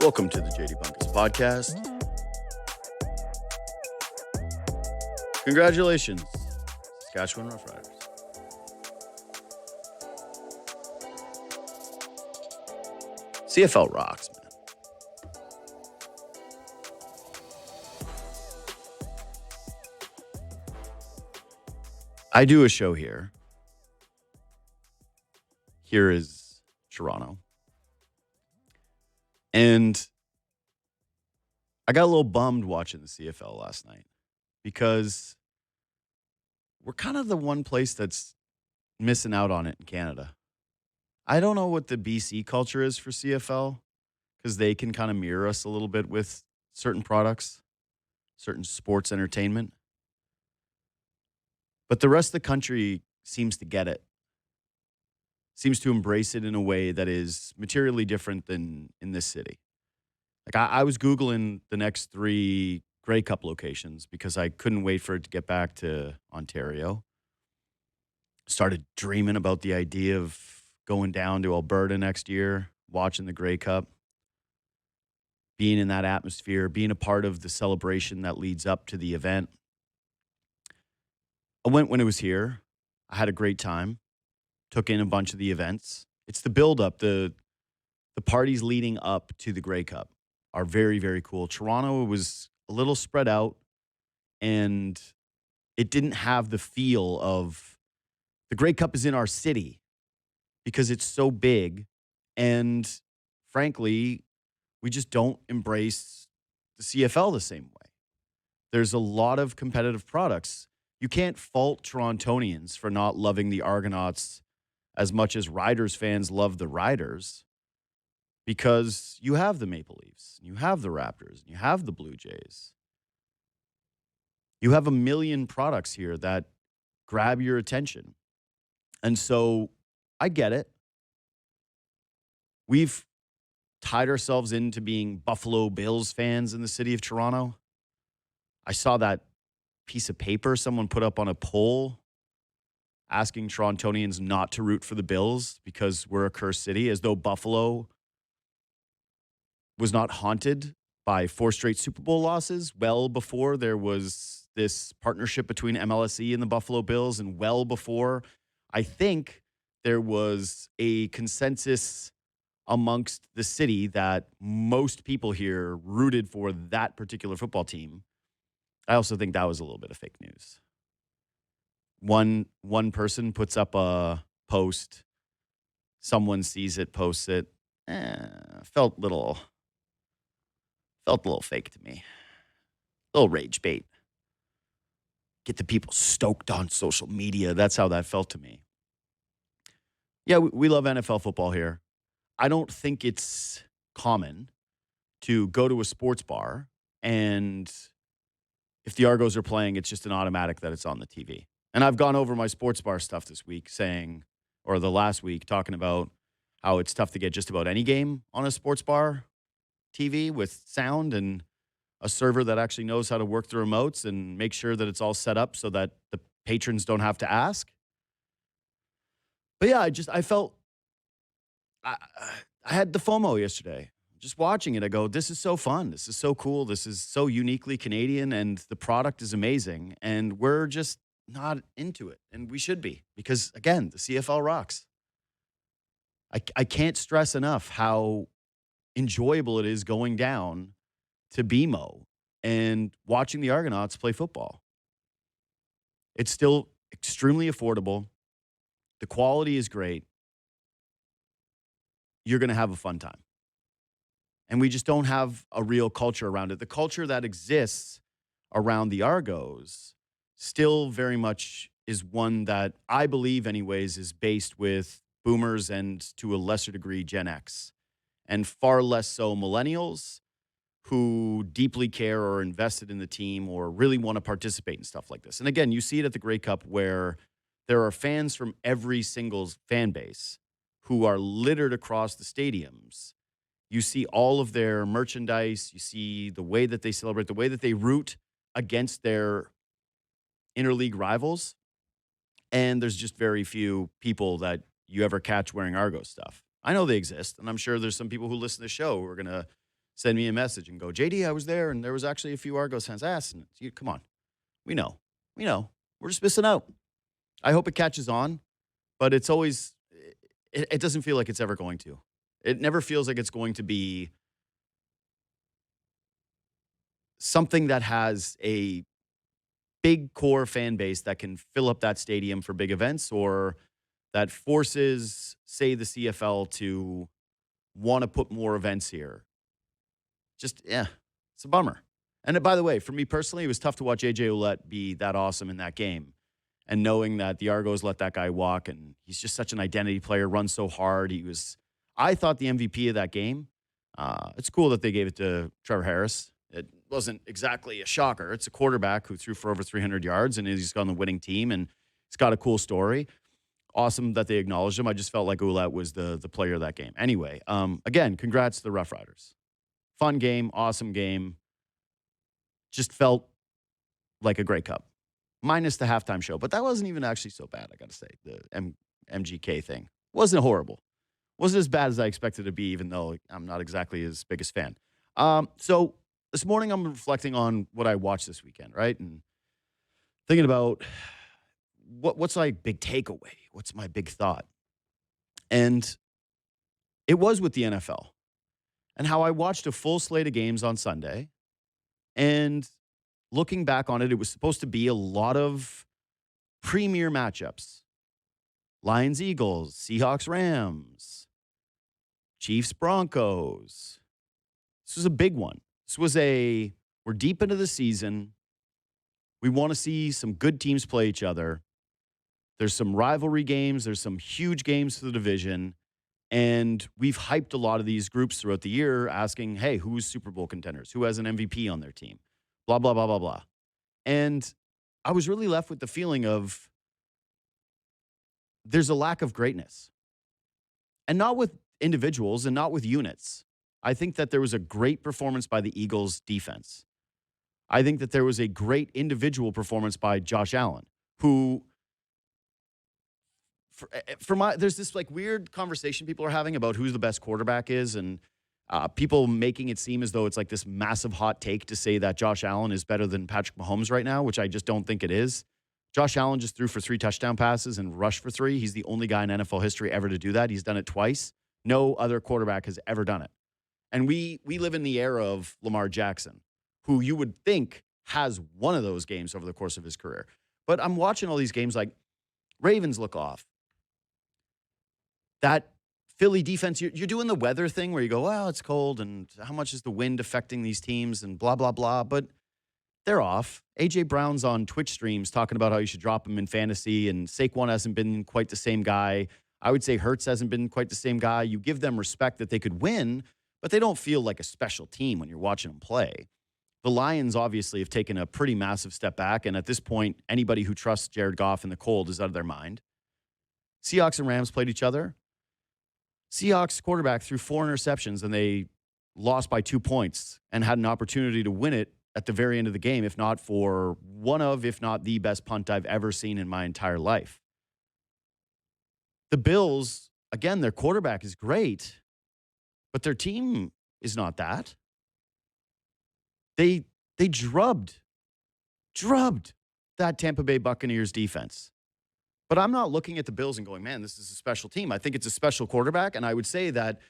Welcome to the JD Bunkis podcast. Congratulations, Saskatchewan Roughriders. CFL rocks, man. I do a show here. Here is Toronto. And I got a little bummed watching the CFL last night because we're kind of the one place that's missing out on it in Canada. I don't know what the BC culture is for CFL because they can kind of mirror us a little bit with certain products, certain sports entertainment. But the rest of the country seems to get it, seems to embrace it in a way that is materially different than in this city. Like I was Googling the next 3 Grey Cup locations because I couldn't wait for it to get back to Ontario. Started dreaming about the idea of going down to Alberta next year, watching the Grey Cup, being in that atmosphere, being a part of the celebration that leads up to the event. I went when it was here. I had a great time. Took in a bunch of the events. It's the build-up, the parties leading up to the Grey Cup are very, very cool. Toronto was a little spread out, and it didn't have the feel of the Grey Cup is in our city because it's so big. And frankly, we just don't embrace the CFL the same way. There's a lot of competitive products. You can't fault Torontonians for not loving the Argonauts as much as Riders fans love the Riders because you have the Maple Leafs, you have the Raptors, you have the Blue Jays. You have a million products here that grab your attention. And so I get it. We've tied ourselves into being Buffalo Bills fans in the city of Toronto. I saw that piece of paper someone put up on a poll asking Torontonians not to root for the Bills because we're a cursed city, as though Buffalo was not haunted by 4 straight Super Bowl losses well before there was this partnership between MLSE and the Buffalo Bills, and well before I think there was a consensus amongst the city that most people here rooted for that particular football team. I also think that was a little bit of fake news. One person puts up a post, someone sees it, posts it. Felt a little fake to me. A little rage bait. Get the people stoked on social media. That's how that felt to me. Yeah, we love NFL football here. I don't think it's common to go to a sports bar and if the Argos are playing, it's just an automatic that it's on the TV. And I've gone over my sports bar stuff this week or the last week, talking about how it's tough to get just about any game on a sports bar TV with sound and a server that actually knows how to work the remotes and make sure that it's all set up so that the patrons don't have to ask. But yeah, I felt I had the FOMO yesterday. Just watching it, I go, this is so fun. This is so cool. This is so uniquely Canadian, and the product is amazing. And we're just not into it, and we should be because, again, the CFL rocks. I can't stress enough how enjoyable it is going down to BMO and watching the Argonauts play football. It's still extremely affordable. The quality is great. You're going to have a fun time. And we just don't have a real culture around it. The culture that exists around the Argos still very much is one that I believe anyways is based with boomers and to a lesser degree Gen X, and far less so millennials who deeply care or are invested in the team or really want to participate in stuff like this. And again, you see it at the Grey Cup where there are fans from every single fan base who are littered across the stadiums. You see all of their merchandise. You see the way that they celebrate, the way that they root against their interleague rivals. And there's just very few people that you ever catch wearing Argo stuff. I know they exist, and I'm sure there's some people who listen to the show who are going to send me a message and go, JD, I was there, and there was actually a few Argos fans. Come on. We know. We know. We're just missing out. I hope it catches on, but it's always, it doesn't feel like it's ever going to. It never feels like it's going to be something that has a big core fan base that can fill up that stadium for big events, or that forces, say, the CFL to want to put more events here. Just, yeah, it's a bummer. And by the way, for me personally, it was tough to watch AJ Ouellette be that awesome in that game. And knowing that the Argos let that guy walk, and he's just such an identity player, runs so hard. I thought the MVP of that game. It's cool that they gave it to Trevor Harris. It wasn't exactly a shocker. It's a quarterback who threw for over 300 yards, and he's on the winning team, and he's got a cool story. Awesome that they acknowledged him. I just felt like Ouellette was the player of that game. Anyway, again, congrats to the Rough Riders. Fun game, awesome game. Just felt like a Grey Cup. Minus the halftime show. But that wasn't even actually so bad, I got to say. The MGK thing wasn't horrible. Wasn't as bad as I expected it to be, even though I'm not exactly his biggest fan. So this morning I'm reflecting on what I watched this weekend, right? And thinking about what's my big takeaway? What's my big thought? And it was with the NFL. And how I watched a full slate of games on Sunday. And looking back on it, it was supposed to be a lot of premier matchups. Lions, Eagles, Seahawks, Rams, Chiefs, Broncos. This was a big one. We're deep into the season. We want to see some good teams play each other. There's some rivalry games. There's some huge games for the division. And we've hyped a lot of these groups throughout the year asking, hey, who's Super Bowl contenders? Who has an MVP on their team? Blah, blah, blah, blah, blah. And I was really left with the feeling of there's a lack of greatness. And not with individuals and not with units. I think that there was a great performance by the Eagles defense. I think that there was a great individual performance by Josh Allen, who there's this like weird conversation people are having about who the best quarterback is, and people making it seem as though it's like this massive hot take to say that Josh Allen is better than Patrick Mahomes right now, which I just don't think it is. Josh Allen just threw for 3 touchdown passes and rushed for 3. He's the only guy in NFL history ever to do that. He's done it twice. No other quarterback has ever done it. And we live in the era of Lamar Jackson, who you would think has one of those games over the course of his career. But I'm watching all these games like Ravens look off. That Philly defense, you're doing the weather thing where you go, well, it's cold, and how much is the wind affecting these teams, and blah, blah, blah. But they're off. A.J. Brown's on Twitch streams talking about how you should drop him in fantasy, and Saquon hasn't been quite the same guy. I would say Hurts hasn't been quite the same guy. You give them respect that they could win, but they don't feel like a special team when you're watching them play. The Lions obviously have taken a pretty massive step back, and at this point, anybody who trusts Jared Goff in the cold is out of their mind. Seahawks and Rams played each other. Seahawks quarterback threw 4 interceptions, and they lost by 2 points and had an opportunity to win it at the very end of the game, if not for one of, if not the best punt I've ever seen in my entire life. The Bills, again, their quarterback is great, but their team is not that. They drubbed that Tampa Bay Buccaneers defense. But I'm not looking at the Bills and going, man, this is a special team. I think it's a special quarterback, and I would say that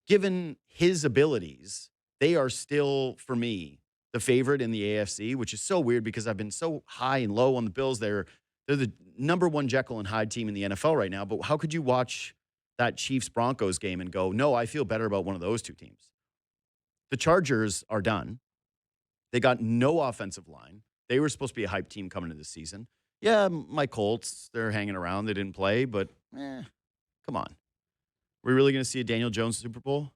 given his abilities, they are still, for me, the favorite in the AFC, which is so weird because I've been so high and low on the Bills. They're the number 1 Jekyll and Hyde team in the NFL right now. But how could you watch that Chiefs-Broncos game and go, no, I feel better about one of those 2 teams? The Chargers are done. They got no offensive line. They were supposed to be a hype team coming into this season. Yeah, my Colts, they're hanging around. They didn't play, but come on. We're really going to see a Daniel Jones Super Bowl?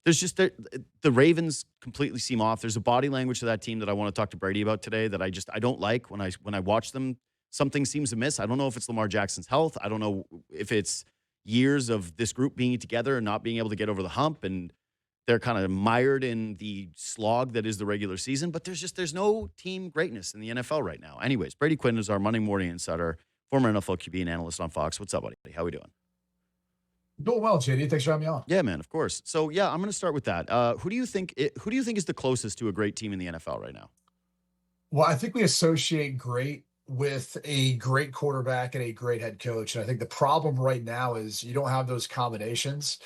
There's just the Ravens completely seem off. There's a body language to that team that I want to talk to Brady about today that I don't like when I watch them. Something seems amiss. I don't know if it's Lamar Jackson's health. I don't know if it's years of this group being together and not being able to get over the hump, and they're kind of mired in the slog that is the regular season. But there's no team greatness in the NFL right now. Anyways, Brady Quinn is our Monday morning insider, former NFL QB and analyst on Fox. What's up, buddy? How we doing? Doing well, JD. Thanks for having me on. Yeah, man, of course. So, yeah, I'm going to start with that. Who do you think is the closest to a great team in the NFL right now? Well, I think we associate great with a great quarterback and a great head coach. And I think the problem right now is you don't have those combinations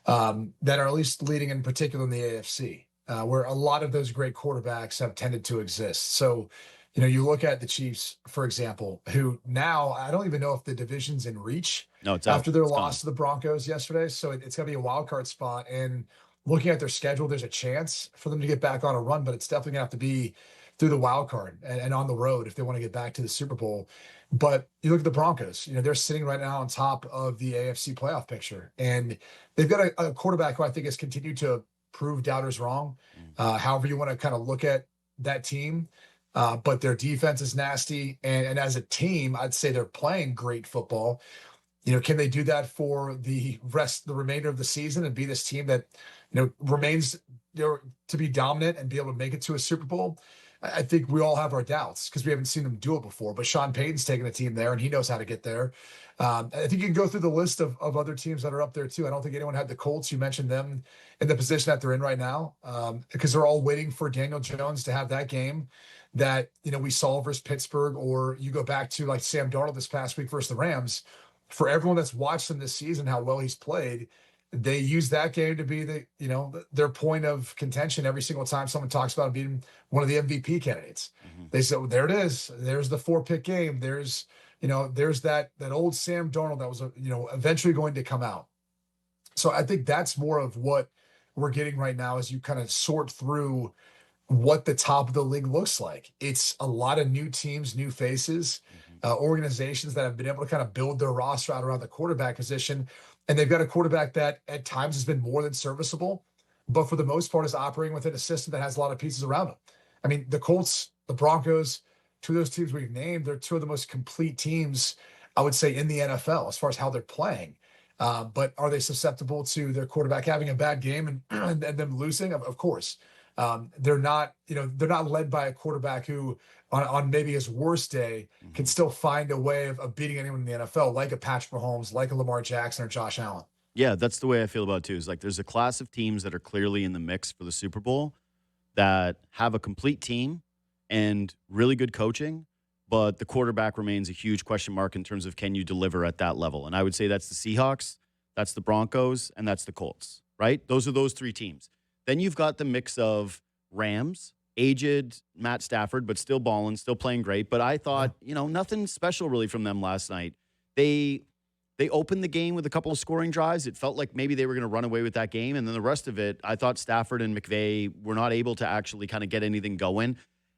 Mm, that are at least leading in particular in the AFC, where a lot of those great quarterbacks have tended to exist. So, you look at the Chiefs, for example, who now I don't even know if the division's in reach no, it's out. after their It's gone. loss to the Broncos yesterday. So it's going to be a wild card spot. And looking at their schedule, there's a chance for them to get back on a run, but it's definitely going to have to be through the wild card and on the road if they want to get back to the Super Bowl. But you look at the Broncos, they're sitting right now on top of the AFC playoff picture. And they've got a quarterback who I think has continued to prove doubters wrong. Mm. However, you want to kind of look at that team. But their defense is nasty. And as a team, I'd say they're playing great football. Can they do that for the remainder of the season and be this team that, remains to be dominant and be able to make it to a Super Bowl? I think we all have our doubts because we haven't seen them do it before. But Sean Payton's taken a team there and he knows how to get there. I think you can go through the list of other teams that are up there too. I don't think anyone had the Colts. You mentioned them in the position that they're in right now because they're all waiting for Daniel Jones to have that game that, we saw versus Pittsburgh, or you go back to like Sam Darnold this past week versus the Rams. For everyone that's watched him this season, how well he's played, they use that game to be their point of contention every single time someone talks about being one of the MVP candidates. Hmm. They say, well, there it is. There's the 4-pick game. There's that old Sam Darnold that was eventually going to come out. So I think that's more of what we're getting right now as you kind of sort through what the top of the league looks like. It's a lot of new teams, new faces, Hmm. organizations that have been able to kind of build their roster out around the quarterback position. And they've got a quarterback that at times has been more than serviceable, but for the most part is operating within a system that has a lot of pieces around him. I mean, the Colts, the Broncos, two of those teams we've named, they're two of the most complete teams, I would say, in the NFL as far as how they're playing. But are they susceptible to their quarterback having a bad game and them losing? Of course. They're not led by a quarterback who, on maybe his worst day, can Hmm. still find a way of beating anyone in the NFL, like a Patrick Mahomes, like a Lamar Jackson or Josh Allen. Yeah, that's the way I feel about it too. Is like there's a class of teams that are clearly in the mix for the Super Bowl that have a complete team and really good coaching, but the quarterback remains a huge question mark in terms of can you deliver at that level. And I would say that's the Seahawks, that's the Broncos, and that's the Colts, right? Those are those three teams. Then you've got the mix of Rams, aged Matt Stafford, but still balling, still playing great. But I Yeah. thought, nothing special really from them last night. They they opened the game with a couple of scoring drives. It felt like maybe they were going to run away with that game. And then the rest of it, I thought Stafford and McVay were not able to actually kind of get anything going.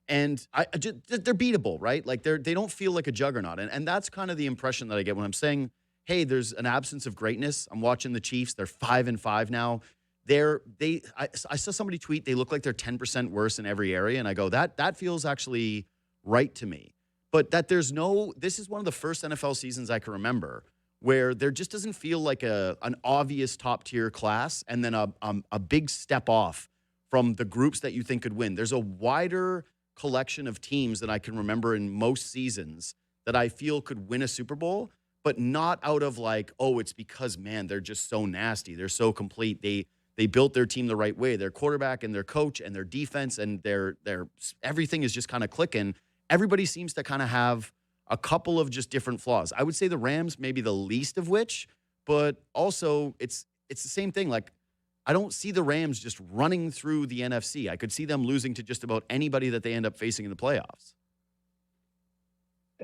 And I just, they're beatable, right? Like they don't feel like a juggernaut. And that's kind of the impression that I get when I'm saying, hey, there's an absence of greatness. I'm watching the Chiefs. They're 5-5 now. I saw somebody tweet they look like they're 10% worse in every area. And I go, that feels actually right to me. But this is one of the first NFL seasons I can remember where there just doesn't feel like an obvious top tier class and then a big step off from the groups that you think could win. There's a wider collection of teams that I can remember in most seasons that I feel could win a Super Bowl, but not out of like, oh, it's because man, they're just so nasty. They're so complete. They built their team the right way. Their quarterback and their coach and their defense and their everything is just kind of clicking. Everybody seems to kind of have a couple of just different flaws. I would say the Rams maybe the least of which, but also it's the same thing. Like I don't see the Rams just running through the NFC. I could see them losing to just about anybody that they end up facing in the playoffs.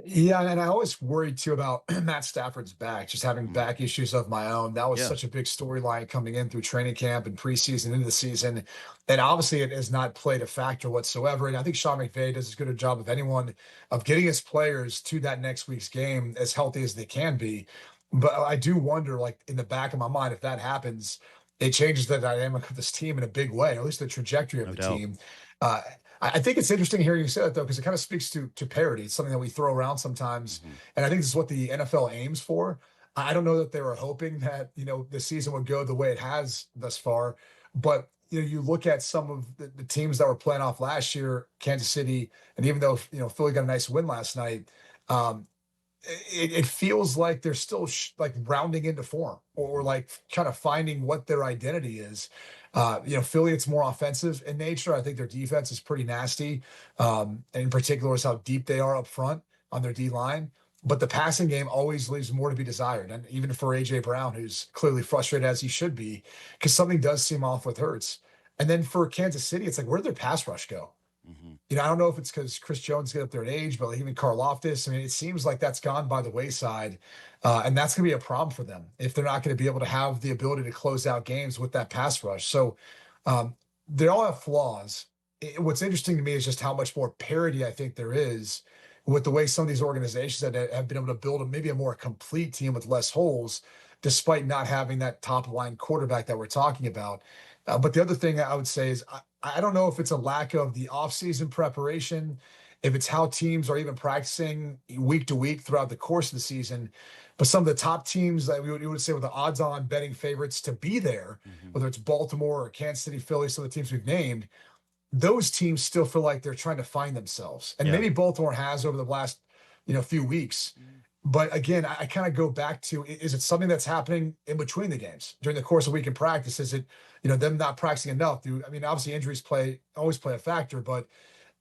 Yeah, and I always worried too about Matt Stafford's back, just having Mhm. back issues of my own. That was Yeah, such a big storyline coming in through training camp and preseason into the season. And obviously it has not played a factor whatsoever. And I think Sean McVay does as good a job of anyone of getting his players to that next week's game as healthy as they can be. But I do wonder, like in the back of my mind, if that happens, it changes the dynamic of this team in a big way, or at least the trajectory of no the doubt. team. Uh, I think it's interesting hearing you say that though, because it kind of speaks to parity. It's something that we throw around sometimes, Mhm. and I think this is what the NFL aims for. I don't know that they were hoping that the season would go the way it has thus far, but you look at some of the teams that were playing off last year, Kansas City, and even though Philly got a nice win last night, um, it feels like they're still like rounding into form or Mhm. like kind of finding what their identity is. Philly, it's more offensive in nature. I think their defense is pretty nasty. And in particular, is how deep they are up front on their D line. But the passing game always leaves more to be desired. And even for AJ Brown, who's clearly frustrated as he should be, because something does seem off with Hurts. And then for Kansas City, it's like, where did their pass rush go? Mhm. I don't know if it's because Chris Jones get up there in age, but like even Karlaftis, I mean, it seems like that's gone by the wayside, and that's going to be a problem for them if they're not going to be able to have the ability to close out games with that pass rush. So um, they all have flaws. What's interesting to me is just how much more parity I think there is with the way some of these organizations that have been able to build maybe a more complete team with less holes, despite not having that top line quarterback that we're talking about. But the other thing I would say is I don't know if it's a lack of the offseason preparation, if it's how teams are even practicing week to week throughout the course of the season. But some of the top teams that we would say with the odds on betting favorites to be there, Mhm. whether it's Baltimore or Kansas City, Philly, some of the teams we've named, those teams still feel like they're trying to find themselves. And Yeah. maybe Baltimore has over the last, few weeks. Mm. But again, I kind of go back to is it something that's happening in between the games during the course of week in practice? Is it, them not practicing enough? I mean, obviously injuries always play a factor, but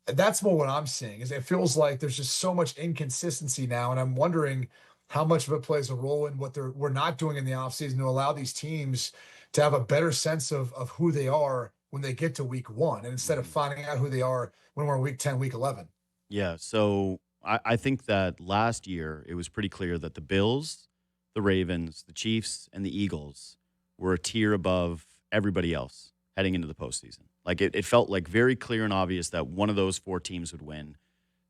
that's more what I'm seeing is it feels like there's just so much inconsistency now. And I'm wondering how much of it plays a role in what we're not doing in the offseason to allow these teams to have a better sense of who they are when they get to week one. And instead of Mhm. finding out who they are when we're in week 10, week 11. Yeah. So I think that last year it was pretty clear that the Bills, the Ravens, the Chiefs, and the Eagles were a tier above everybody else heading into the postseason. Like it felt like very clear and obvious that one of those four teams would win.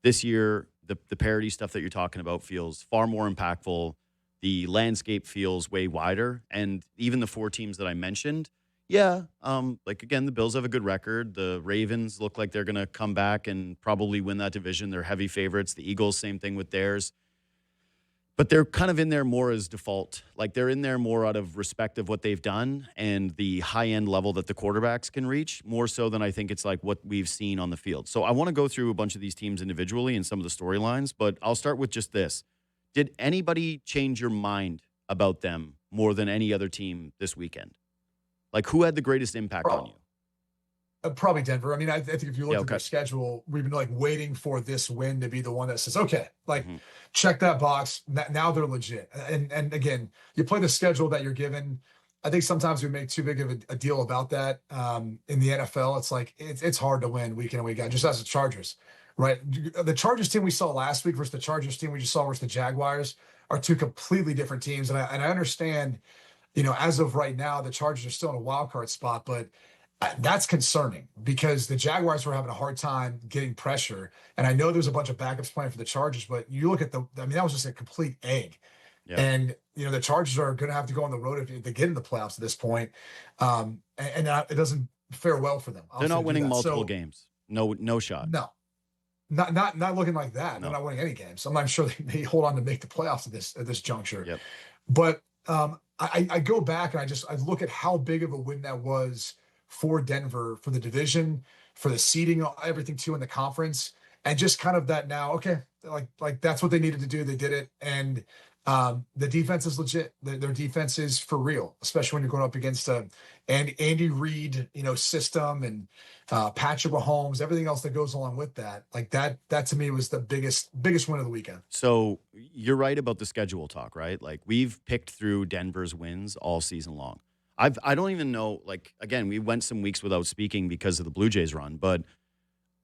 This year, the parity stuff that you're talking about feels far more impactful. The landscape feels way wider. And even the four teams that I mentioned, yeah, like again, the Bills have a good record. The Ravens look like they're going to come back and probably win that division. They're heavy favorites. The Eagles, same thing with theirs. But they're kind of in there more as default. Like they're in there more out of respect of what they've done and the high end level that the quarterbacks can reach, more so than I think it's like what we've seen on the field. So I want to go through a bunch of these teams individually and some of the storylines, but I'll start with just this. Did anybody change your mind about them more than any other team this weekend? Like who had the greatest impact on you? Probably Denver. I mean, I think if you Yeah, looked at okay. their schedule, we've been like waiting for this win to be the one that says, okay, like Hmm. check that box. Now they're legit. And again, you play the schedule that you're given. I think sometimes we make too big of a deal about that. In the NFL, it's like it's hard to win week in and week out, just as the Chargers, right? The Chargers team we saw last week versus the Chargers team we just saw versus the Jaguars are two completely different teams. And I understand, as of right now, the Chargers are still in a wild card spot, but that's concerning because the Jaguars were having a hard time getting pressure. And I know there's a bunch of backups playing for the Chargers, but you look at that was just a complete egg. Yeah. And, the Chargers are going to have to go on the road if they get in the playoffs at this point. And it doesn't fare well for them, They're obviously, not to do winning that. multiple So, games. No shot. no, not looking like that. They're No. not winning any games. I'm not sure they hold on to make the playoffs at this juncture. Yep. But I go back and I look at how big of a win that was for Denver, for the division, for the seeding, everything too in the conference, and just kind of that now. Okay, like that's what they needed to do. They did it, and the defense is legit. Their defense is for real, especially when you're going up against and Andy Reid, system and Patrick Mahomes, everything else that goes along with that. Like that to me was the biggest win of the weekend. So you're right about the schedule talk, right? Like we've picked through Denver's wins all season long. I don't even know, like again, we went some weeks without speaking because of the Blue Jays run, but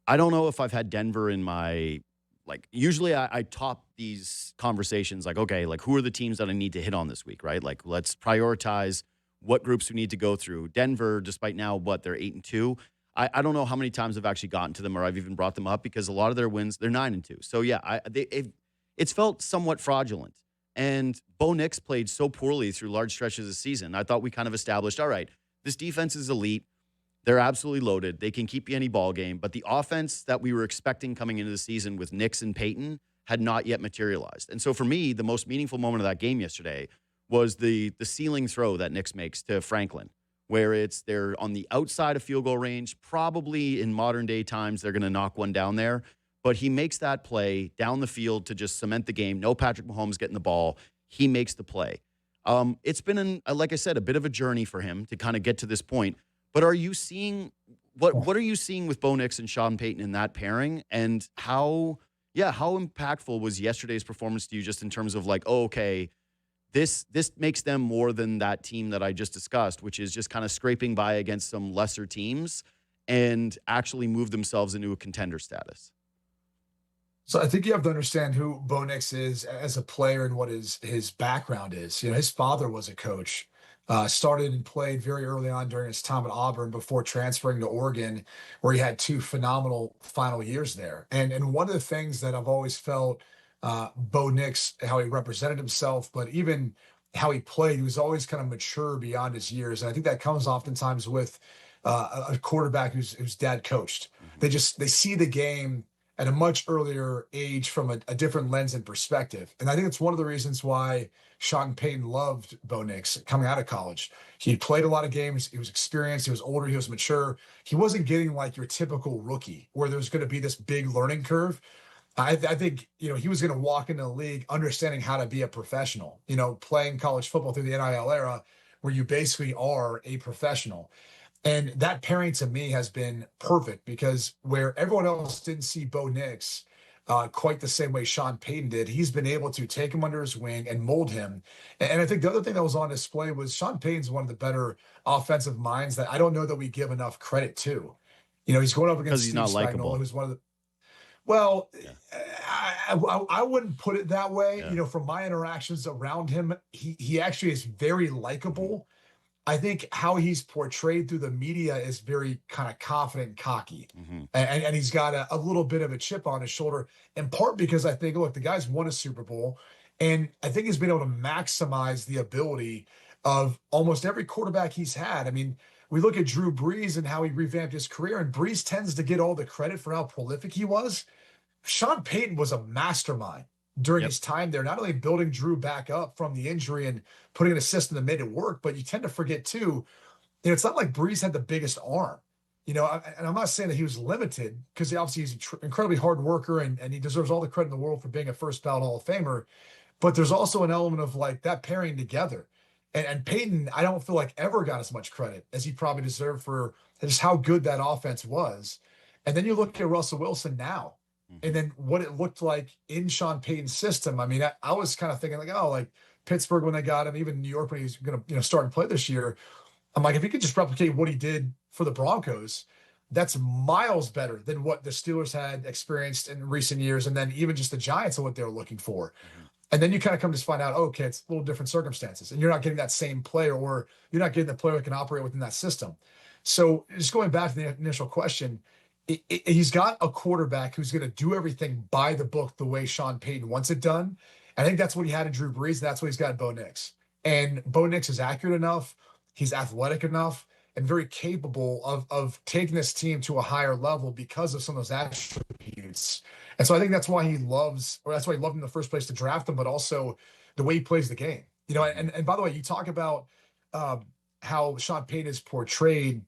I don't know if I've had Denver in my like usually I top these conversations like, okay, like who are the teams that I need to hit on this week, right? Like let's prioritize what groups we need to go through. Denver, despite now what they're 8-2. I don't know how many times I've actually gotten to them or I've even brought them up because a lot of their wins, they're 9-2. So yeah, it's felt somewhat fraudulent. And Bo Nix played so poorly through large stretches of the season. I thought we kind of established, all right, this defense is elite. They're absolutely loaded. They can keep you any ball game. But the offense that we were expecting coming into the season with Nix and Peyton had not yet materialized. And so for me, the most meaningful moment of that game yesterday was the ceiling throw that Nix makes to Franklin, where they're on the outside of field goal range. Probably in modern day times, they're going to knock one down there. but he makes that play down the field to just cement the game. No Patrick Mahomes getting the ball. He makes the play. It's been, like I said, a bit of a journey for him to kind of get to this point. But are you seeing what are you seeing with Bo Nix and Sean Payton in that pairing, and how impactful was yesterday's performance to you, just in terms of like, oh, okay, this makes them more than that team that I just discussed, which is just kind of scraping by against some lesser teams and actually move themselves into a contender status? So I think you have to understand who Bo Nix is as a player and what his background is. His father was a coach, started and played very early on during his time at Auburn before transferring to Oregon, where he had two phenomenal final years there. And one of the things that I've always felt Bo Nix, how he represented himself, but even how he played, he was always kind of mature beyond his years. And I think that comes oftentimes with a quarterback whose dad coached. Mm-hmm. They see the game at a much earlier age from a different lens and perspective. And I think it's one of the reasons why Sean Payton loved Bo Nix coming out of college. He played a lot of games. He was experienced. He was older. He was mature. He wasn't getting like your typical rookie where there's going to be this big learning curve. I think, he was going to walk into the league understanding how to be a professional, playing college football through the NIL era where you basically are a professional. And that pairing to me has been perfect because where everyone else didn't see Bo Nix quite the same way Sean Payton did, he's been able to take him under his wing and mold him. And I think the other thing that was on display was Sean Payton's one of the better offensive minds that I don't know that we give enough credit to. He's going up Because against he's Steve not Spagnuolo, likable. who's one of the well, Yeah. I wouldn't put it that way. Yeah. From my interactions around him, he actually is very likable. I think how he's portrayed through the media is very kind of confident and cocky. Mm-hmm. And he's got a little bit of a chip on his shoulder, in part because I think, look, the guy's won a Super Bowl, and I think he's been able to maximize the ability of almost every quarterback he's had. I mean, we look at Drew Brees and how he revamped his career, and Brees tends to get all the credit for how prolific he was. Sean Payton was a mastermind during Yep. his time there, not only building Drew back up from the injury and putting in a system that made it work, but you tend to forget too, it's not like Brees had the biggest arm. And I'm not saying that he was limited because obviously he's an incredibly hard worker and he deserves all the credit in the world for being a first ballot Hall of Famer. But there's also an element of like that pairing together. And Peyton, I don't feel like ever got as much credit as he probably deserved for just how good that offense was. And then you look at Russell Wilson now, Mm-hmm. and then what it looked like in Sean Payton's system. I mean, I was kind of thinking like, oh, like Pittsburgh when they got him, even New York when he's going to start and play this year. I'm like, if he could just replicate what he did for the Broncos, that's miles better than what the Steelers had experienced in recent years, and then even just the Giants and what they were looking for. Mm-hmm. And then you kind of come to find out, okay, it's a little different circumstances, and you're not getting that same player, or you're not getting the player that can operate within that system. So just going back to the initial question, he's got a quarterback who's going to do everything by the book the way Sean Payton wants it done. I think that's what he had in Drew Brees. And that's what he's got in Bo Nix. And Bo Nix is accurate enough. He's athletic enough and very capable of taking this team to a higher level because of some of those attributes. And so I think that's why that's why he loved him in the first place to draft him, but also the way he plays the game. And by the way, you talk about how Sean Payton is portrayed,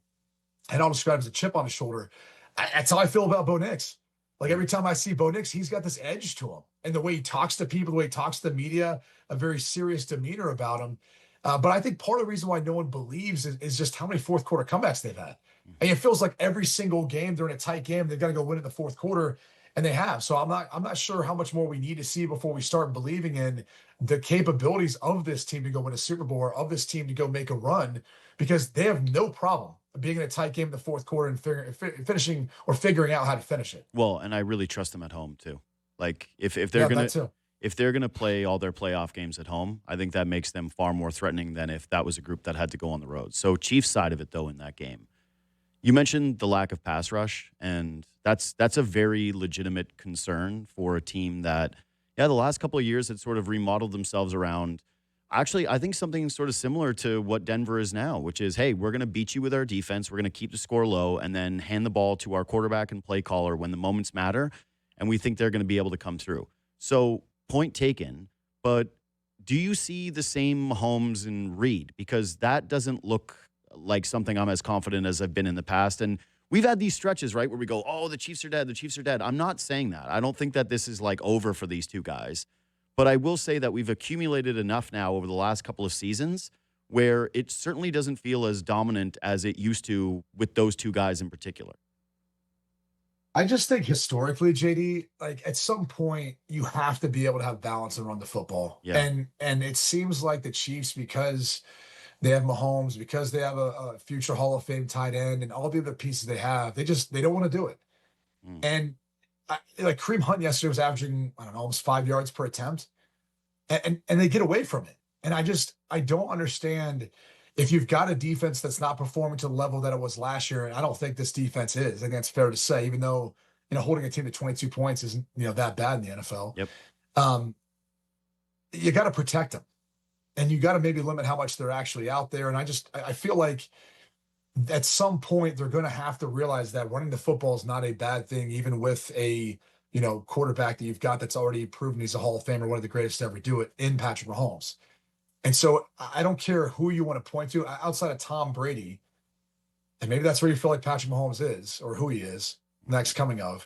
and I'll describe as a chip on his shoulder. That's how I feel about Bo Nix. Like every time I see Bo Nix, he's got this edge to him. And the way he talks to people, the way he talks to the media, a very serious demeanor about him. But I think part of the reason why no one believes is just how many fourth quarter comebacks they've had. And it feels like every single game, they're in a tight game, they've got to go win in the fourth quarter, and they have. So I'm not sure how much more we need to see before we start believing in the capabilities of this team to go win a Super Bowl, or of this team to go make a run, because they have no problem being in a tight game in the fourth quarter and finishing or figuring out how to finish it. Well, and I really trust them at home too. Like if they're gonna play all their playoff games at home, I think that makes them far more threatening than if that was a group that had to go on the road. So Chiefs side of it though, in that game, you mentioned the lack of pass rush, and that's a very legitimate concern for a team that, the last couple of years had sort of remodeled themselves around. Actually, I think something sort of similar to what Denver is now, which is, hey, we're going to beat you with our defense. We're going to keep the score low and then hand the ball to our quarterback and play caller when the moments matter. And we think they're going to be able to come through. So point taken. But do you see the same Mahomes and Reed? Because that doesn't look like something I'm as confident as I've been in the past. And we've had these stretches, right, where we go, oh, the Chiefs are dead, the Chiefs are dead. I'm not saying that. I don't think that this is like over for these two guys. But I will say that we've accumulated enough now over the last couple of seasons where it certainly doesn't feel as dominant as it used to with those two guys in particular. I just think historically, JD, like at some point you have to be able to have balance and run the football. Yeah. And it seems like the Chiefs, because they have Mahomes, because they have a future Hall of Fame tight end and all the other pieces they have, they don't want to do it. Mm. And like Kareem Hunt yesterday was averaging, I don't know, almost 5 yards per attempt. And they get away from it. And I don't understand if you've got a defense that's not performing to the level that it was last year. And I don't think this defense is. I think that's fair to say, even though, holding a team to 22 points isn't, that bad in the NFL. Yep. Um, you got to protect them, and you got to maybe limit how much they're actually out there. And I feel like at some point they're going to have to realize that running the football is not a bad thing, even with a quarterback that you've got that's already proven he's a Hall of Famer, one of the greatest to ever do it in Patrick Mahomes. And so I don't care who you want to point to outside of Tom Brady, and maybe that's where you feel like Patrick Mahomes is, or who he is next coming of.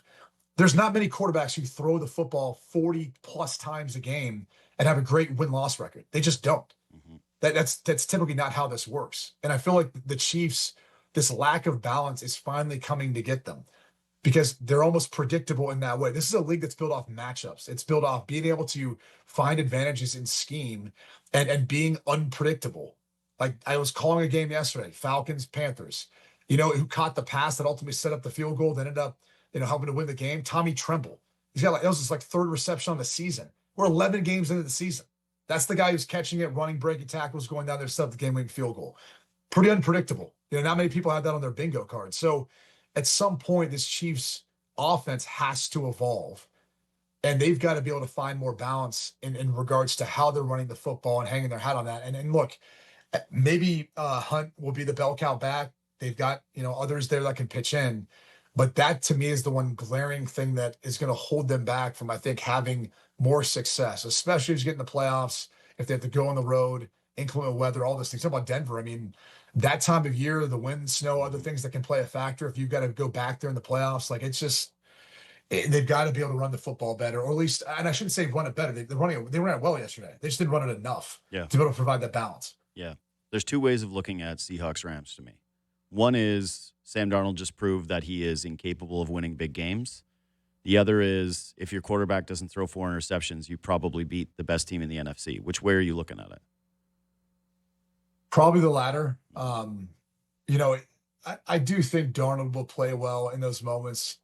There's not many quarterbacks who throw the football 40 plus times a game and have a great win-loss record. They just don't. Mm-hmm. That's typically not how this works. And I feel like the Chiefs, this lack of balance is finally coming to get them, because they're almost predictable in that way. This is a league that's built off matchups. It's built off being able to find advantages in scheme and being unpredictable. Like I was calling a game yesterday, Falcons, Panthers, who caught the pass that ultimately set up the field goal that ended up, helping to win the game. Tommy Tremble. He's got that was his third reception on the season. We're 11 games into the season. That's the guy who's catching it, running, breaking tackles, going down there, set up the game-winning field goal. Pretty unpredictable. Not many people have that on their bingo card. So at some point, this Chiefs offense has to evolve, and they've got to be able to find more balance in regards to how they're running the football and hanging their hat on that. And look, maybe Hunt will be the bell cow back. They've got, others there that can pitch in, but that to me is the one glaring thing that is going to hold them back from, I think, having more success, especially as you get in the playoffs, if they have to go on the road, inclement weather, all these things. Talk about Denver. I mean, that time of year, the wind, snow, other things that can play a factor. If you've got to go back there in the playoffs, it's just, they've got to be able to run the football better, or at least, and I shouldn't say run it better. They ran it well yesterday. They just didn't run it enough to be able to provide that balance. Yeah. There's two ways of looking at Seahawks Rams to me. One is Sam Darnold just proved that he is incapable of winning big games. The other is if your quarterback doesn't throw 4 interceptions, you probably beat the best team in the NFC. Which way are you looking at it? Probably the latter. I do think Darnold will play well in those moments.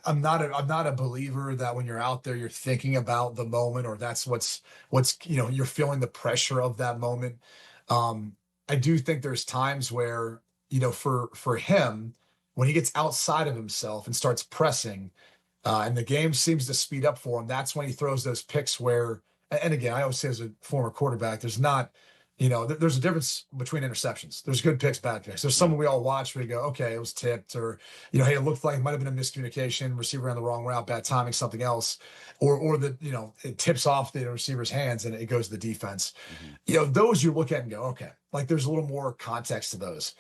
I'm not a believer that when you're out there, you're thinking about the moment, or that's what's you're feeling the pressure of that moment. I do think there's times where, for him, when he gets outside of himself and starts pressing, and the game seems to speed up for him, that's when he throws those picks where, and again, I always say as a former quarterback, there's not, there's a difference between interceptions. There's good picks, bad picks. There's some we all watch where you go, okay, it was tipped, or, hey, it looked like it might have been a miscommunication, receiver ran the wrong route, bad timing, something else, or that, it tips off the receiver's hands and it goes to the defense. Mm-hmm. Those you look at and go, okay, there's a little more context to those.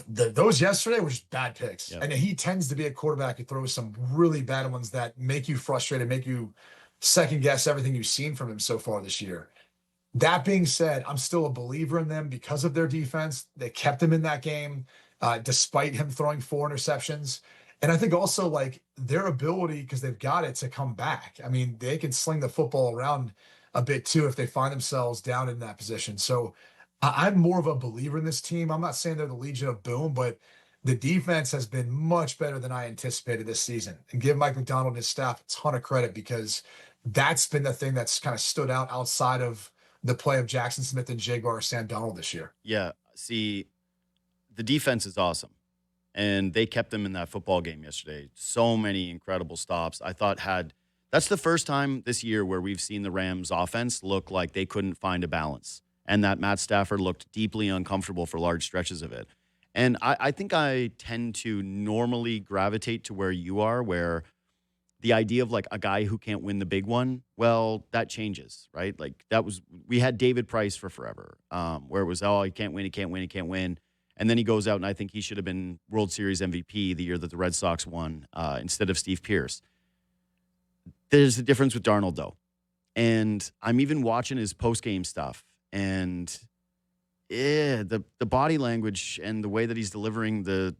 Those yesterday were just bad picks. Yep. And he tends to be a quarterback who throws some really bad ones that make you frustrated, make you second guess everything you've seen from him so far this year. That being said, I'm still a believer in them because of their defense. They kept him in that game, despite him throwing 4 interceptions. And I think also their ability, because they've got it, to come back. I mean, they can sling the football around a bit too if they find themselves down in that position. So I'm more of a believer in this team. I'm not saying they're the Legion of Boom, but the defense has been much better than I anticipated this season. And give Mike McDonald and his staff a ton of credit, because that's been the thing that's kind of stood out outside of the play of Jackson Smith and Jaguar Sam Darnold this year. Yeah. See, the defense is awesome. And they kept them in that football game yesterday. So many incredible stops. I thought that's the first time this year where we've seen the Rams offense look like they couldn't find a balance, and that Matt Stafford looked deeply uncomfortable for large stretches of it. And I think I tend to normally gravitate to where you are, where the idea of a guy who can't win the big one, well, that changes, right? We had David Price for forever, where it was, oh, he can't win. And then he goes out, and I think he should have been World Series MVP the year that the Red Sox won instead of Steve Pearce. There's a difference with Darnold, though. And I'm even watching his post-game stuff. And the body language and the way that he's delivering the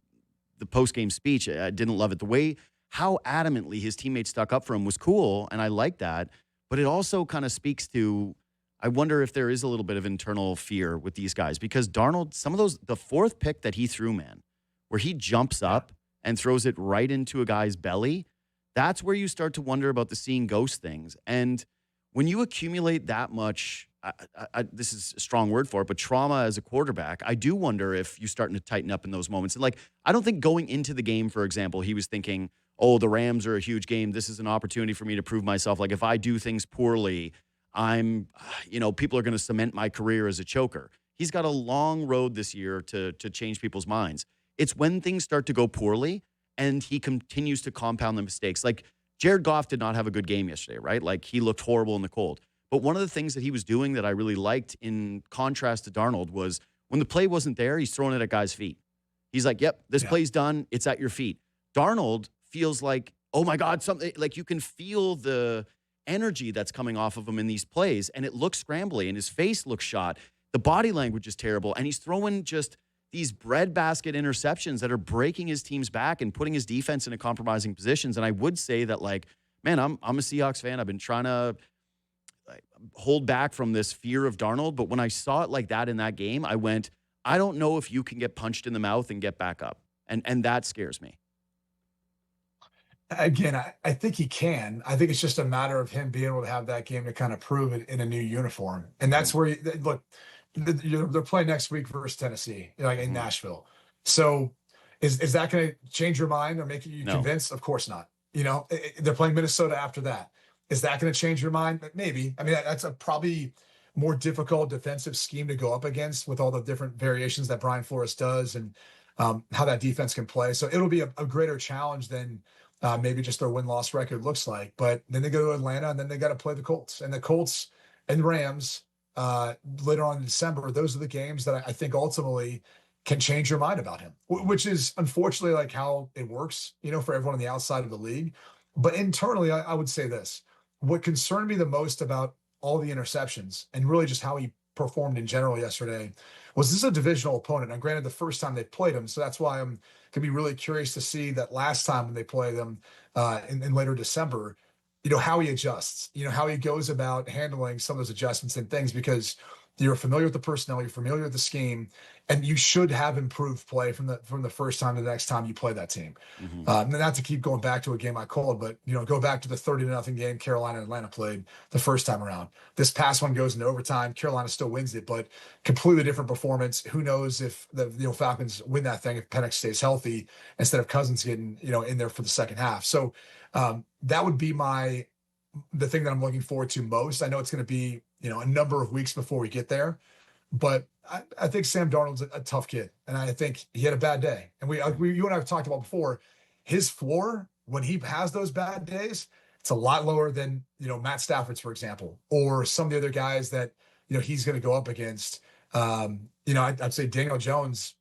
post-game speech, I didn't love it. The way how adamantly his teammates stuck up for him was cool, and I like that. But it also kind of speaks to, I wonder if there is a little bit of internal fear with these guys, because Darnold, some of those, the fourth pick that he threw, man, where he jumps up and throws it right into a guy's belly, that's where you start to wonder about the seeing ghost things. And when you accumulate that much, this is a strong word for it, but trauma as a quarterback, I do wonder if you're starting to tighten up in those moments. And I don't think going into the game, for example, he was thinking, oh, the Rams are a huge game. This is an opportunity for me to prove myself. Like, if I do things poorly, people are going to cement my career as a choker. He's got a long road this year to change people's minds. It's when things start to go poorly and he continues to compound the mistakes. Like, Jared Goff did not have a good game yesterday, right? Like, he looked horrible in the cold. But one of the things that he was doing that I really liked in contrast to Darnold was when the play wasn't there, he's throwing it at guys' feet. He's like, yep, this play's done. It's at your feet. Darnold feels like, oh my God, something like you can feel the energy that's coming off of him in these plays, and it looks scrambly, and his face looks shot. The body language is terrible, and he's throwing just these breadbasket interceptions that are breaking his team's back and putting his defense into compromising positions. And I would say that, man, I'm a Seahawks fan. I've been trying to hold back from this fear of Darnold, but when I saw it like that in that game, I went, I don't know if you can get punched in the mouth and get back up. And that scares me. Again, I think he can. I think it's just a matter of him being able to have that game to kind of prove it in a new uniform. And that's where, look, they're playing next week versus Tennessee, in Nashville. So is that going to change your mind or make you convinced? Of course not. They're playing Minnesota after that. Is that going to change your mind? Maybe. I mean, that's a probably more difficult defensive scheme to go up against with all the different variations that Brian Flores does and how that defense can play. So it'll be a greater challenge than maybe just their win-loss record looks like. But then they go to Atlanta, and then they got to play the Colts. And the Colts and Rams later on in December, those are the games that I think ultimately can change your mind about him, which is unfortunately like how it works, for everyone on the outside of the league. But internally, I would say this. What concerned me the most about all the interceptions and really just how he performed in general yesterday was this is a divisional opponent. And granted, the first time they played him, so that's why I'm going to be really curious to see that last time when they play them in later December, how he adjusts, how he goes about handling some of those adjustments and things, because you're familiar with the personnel, you're familiar with the scheme, and you should have improved play from the first time to the next time you play that team. And not to keep going back to a game I called, but go back to the 30-0 game Carolina and Atlanta played the first time around. This past one goes into overtime. Carolina still wins it, but completely different performance. Who knows if the Falcons win that thing if Penix stays healthy instead of Cousins getting in there for the second half. So that would be the thing that I'm looking forward to most. I know it's going to be a number of weeks before we get there, but I think Sam Darnold's a tough kid, and I think he had a bad day. And you and I have talked about before, his floor when he has those bad days, it's a lot lower than Matt Stafford's, for example, or some of the other guys that he's going to go up against. I'd say Daniel Jones.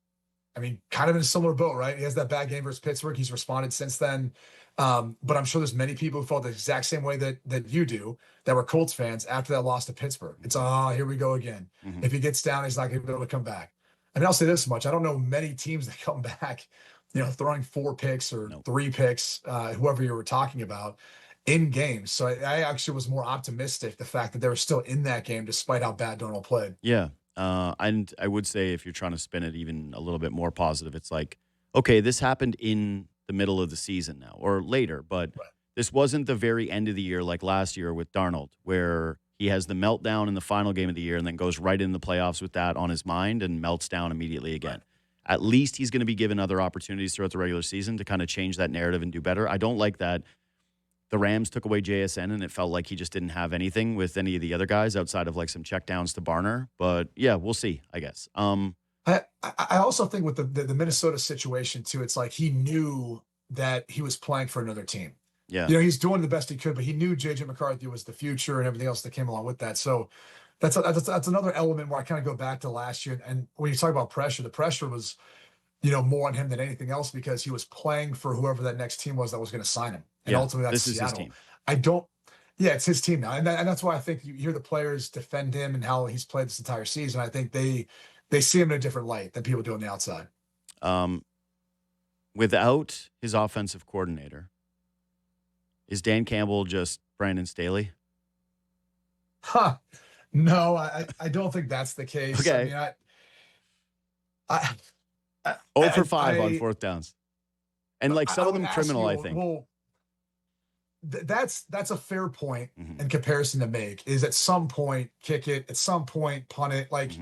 I mean, kind of in a similar boat, right? He has that bad game versus Pittsburgh. He's responded since then. But I'm sure there's many people who felt the exact same way that you do, that were Colts fans after that loss to Pittsburgh. It's, here we go again. Mm-hmm. If he gets down, he's not going to be able to come back. I mean, I'll say this much. I don't know many teams that come back, throwing 4 picks or 3 picks, whoever you were talking about, in games. So I actually was more optimistic, the fact that they were still in that game despite how bad Darnold played. Yeah. And I would say if you're trying to spin it even a little bit more positive, it's like, okay, this happened in the middle of the season now or later, but this wasn't the very end of the year like last year with Darnold, where he has the meltdown in the final game of the year and then goes right in the playoffs with that on his mind and melts down immediately again. Right. At least he's going to be given other opportunities throughout the regular season to kind of change that narrative and do better. I don't like that the Rams took away JSN and it felt like he just didn't have anything with any of the other guys outside of like some checkdowns to Barner. But yeah, we'll see, I guess. I also think with the Minnesota situation too, it's like he knew that he was playing for another team. Yeah. He's doing the best he could, but he knew JJ McCarthy was the future and everything else that came along with that. So that's another element where I kind of go back to last year. And when you talk about pressure, the pressure was, more on him than anything else because he was playing for whoever that next team was that was going to sign him. And Yeah, ultimately that's this is his Seattle. team. I don't, yeah, it's his team now. And that's why I think you hear the players defend him and how he's played this entire season. I think they see him in a different light than people do on the outside. Without his offensive coordinator, is Dan Campbell just Brandon Staley? Huh. No, I don't think that's the case. Okay. I mean, I 0 for 5 on fourth downs. And like some of them criminal, you, I think. Well, that's a fair point Mhm. in comparison to make. Is at some point kick it, at some point punt it. Like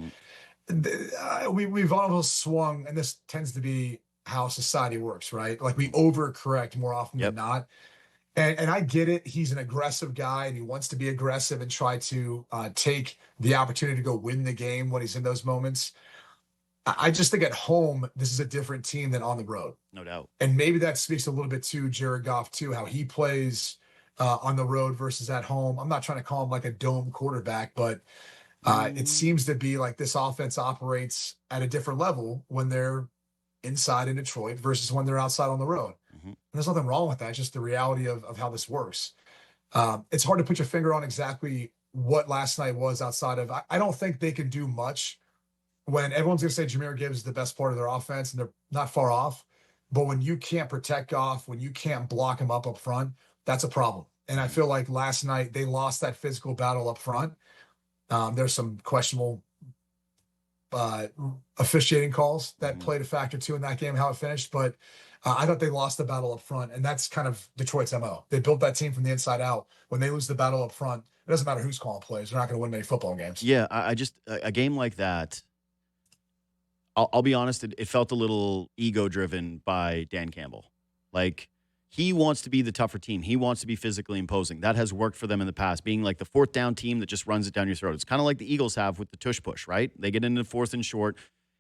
we've almost swung, and this tends to be how society works, right? Like we overcorrect more often than not. And I get it. He's an aggressive guy, and he wants to be aggressive and try to take the opportunity to go win the game when he's in those moments. I just think at home, this is a different team than on the road. No doubt. And maybe that speaks a little bit to Jared Goff, too, how he plays on the road versus at home. I'm not trying to call him like a dome quarterback, but it seems to be like this offense operates at a different level when they're inside in Detroit versus when they're outside on the road. And there's nothing wrong with that. It's just the reality of how this works. It's hard to put your finger on exactly what last night was outside of, I don't think they can do much when everyone's going to say Jahmyr Gibbs is the best part of their offense, and they're not far off. But when you can't protect Goff, when you can't block him up front, that's a problem. And I feel like last night they lost that physical battle up front. There's some questionable officiating calls that played a factor too in that game, how it finished. But I thought they lost the battle up front, and that's kind of Detroit's MO. They built that team from the inside out. When they lose the battle up front, it doesn't matter who's calling plays. They're not going to win many football games. Yeah, I just a game like that. I'll be honest, it felt a little ego-driven by Dan Campbell. Like, he wants to be the tougher team. He wants to be physically imposing. That has worked for them in the past, being like the fourth down team that just runs it down your throat. It's kind of like the Eagles have with the tush push, right? They get into fourth and short.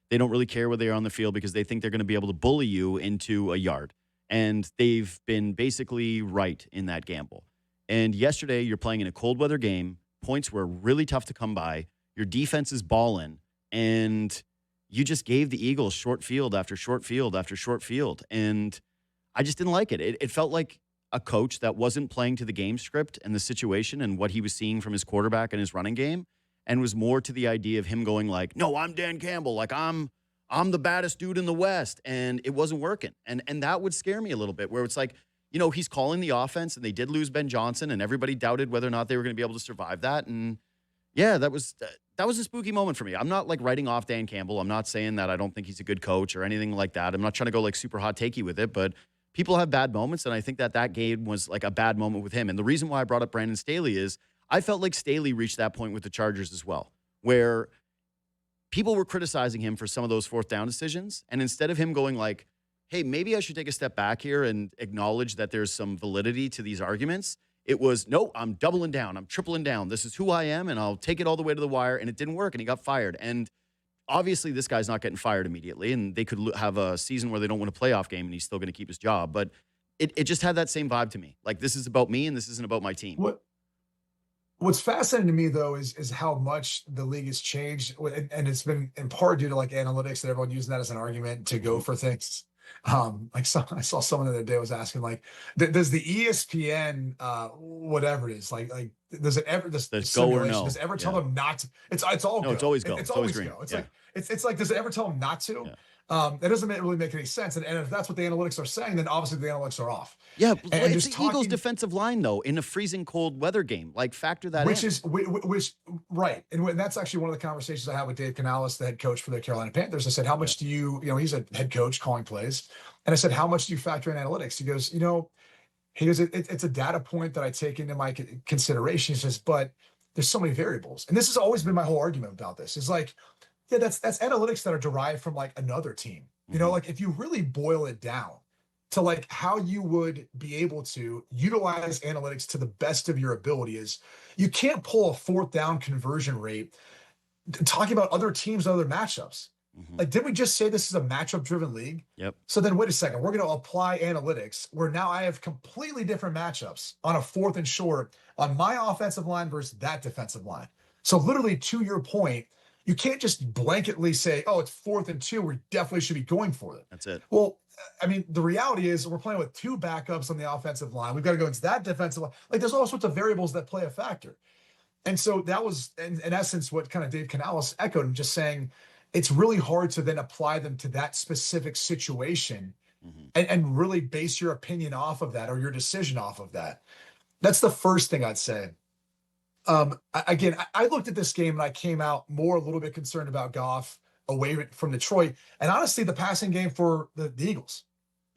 They don't really care where they are on the field because they think they're going to be able to bully you into a yard. And they've been basically right in that gamble. And yesterday, you're playing in a cold weather game. Points were really tough to come by. Your defense is balling. And you just gave the Eagles short field after short field after short field. And I just didn't like it. It felt like a coach that wasn't playing to the game script and the situation and what he was seeing from his quarterback and his running game, and was more to the idea of him going like, no, I'm Dan Campbell. Like I'm the baddest dude in the West. And it wasn't working. And that would scare me a little bit, where it's like, he's calling the offense, and they did lose Ben Johnson, and everybody doubted whether or not they were going to be able to survive that. And yeah, that was a spooky moment for me. I'm not like writing off Dan Campbell. I'm not saying that I don't think he's a good coach or anything like that. I'm not trying to go like super hot takey with it, but people have bad moments, and I think that game was like a bad moment with him. And the reason why I brought up Brandon Staley is I felt like Staley reached that point with the Chargers as well, where people were criticizing him for some of those fourth down decisions. And instead of him going like, hey, maybe I should take a step back here and acknowledge that there's some validity to these arguments, it was, no, I'm doubling down. I'm tripling down. This is who I am, and I'll take it all the way to the wire. And it didn't work, and he got fired. And obviously, this guy's not getting fired immediately, and they could have a season where they don't win a playoff game, and he's still going to keep his job. But it just had that same vibe to me. Like, this is about me, and this isn't about my team. What's fascinating to me, though, is how much the league has changed, and it's been in part due to like analytics that everyone using that as an argument to go for things. I saw someone the other day was asking like, does the ESPN whatever it is like does it ever this go or no? Does it ever tell them not to? It's all no, go. it's always go. It's always green. go. It's like does it ever tell them not to? Yeah. That doesn't really make any sense. And if that's what the analytics are saying, then obviously the analytics are off. Yeah, and it's the Eagles' defensive line, though, in a freezing cold weather game. Like, factor that which in. Which right. And that's actually one of the conversations I had with Dave Canales, the head coach for the Carolina Panthers. I said, how much do you, he's a head coach calling plays. And I said, how much do you factor in analytics? He goes, it's a data point that I take into my consideration. He says, but there's so many variables. And this has always been my whole argument about this. Is like, yeah, that's analytics that are derived from like another team. Like if you really boil it down to like how you would be able to utilize analytics to the best of your ability is you can't pull a fourth down conversion rate talking about other teams, other matchups. Like, didn't we just say this is a matchup driven league? Yep. So then wait a second, we're going to apply analytics where now I have completely different matchups on a fourth and short on my offensive line versus that defensive line. So literally, to your point, you can't just blanketly say, "Oh, it's 4th and 2. We definitely should be going for it." That's it. Well, I mean, the reality is we're playing with 2 backups on the offensive line. We've got to go into that defensive line. Like, there's all sorts of variables that play a factor. And so that was, in essence, what kind of Dave Canales echoed, just saying it's really hard to then apply them to that specific situation Mhm. and really base your opinion off of that or your decision off of that. That's the first thing I'd say. Again, I looked at this game and I came out more a little bit concerned about Goff away from Detroit, and honestly, the passing game for the Eagles.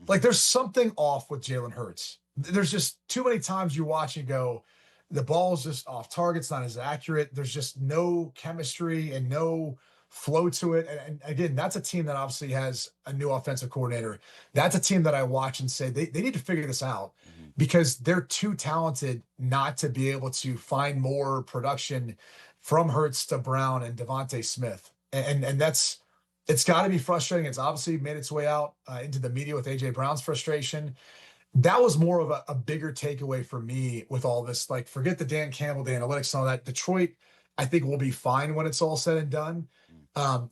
Like, Mhm. there's something off with Jalen Hurts. There's just too many times you watch and go, the ball's just off target. It's not as accurate. There's just no chemistry and no flow to it. And again, that's a team that obviously has a new offensive coordinator. That's a team that I watch and say they need to figure this out Mhm. because they're too talented not to be able to find more production from Hurts to Brown and Devontae Smith. And that's it's got to be frustrating. It's obviously made its way out into the media with AJ Brown's frustration. That was more of a bigger takeaway for me with all this. Like, forget the Dan Campbell, the analytics, and all that. Detroit, I think, will be fine when it's all said and done. Mm. Um,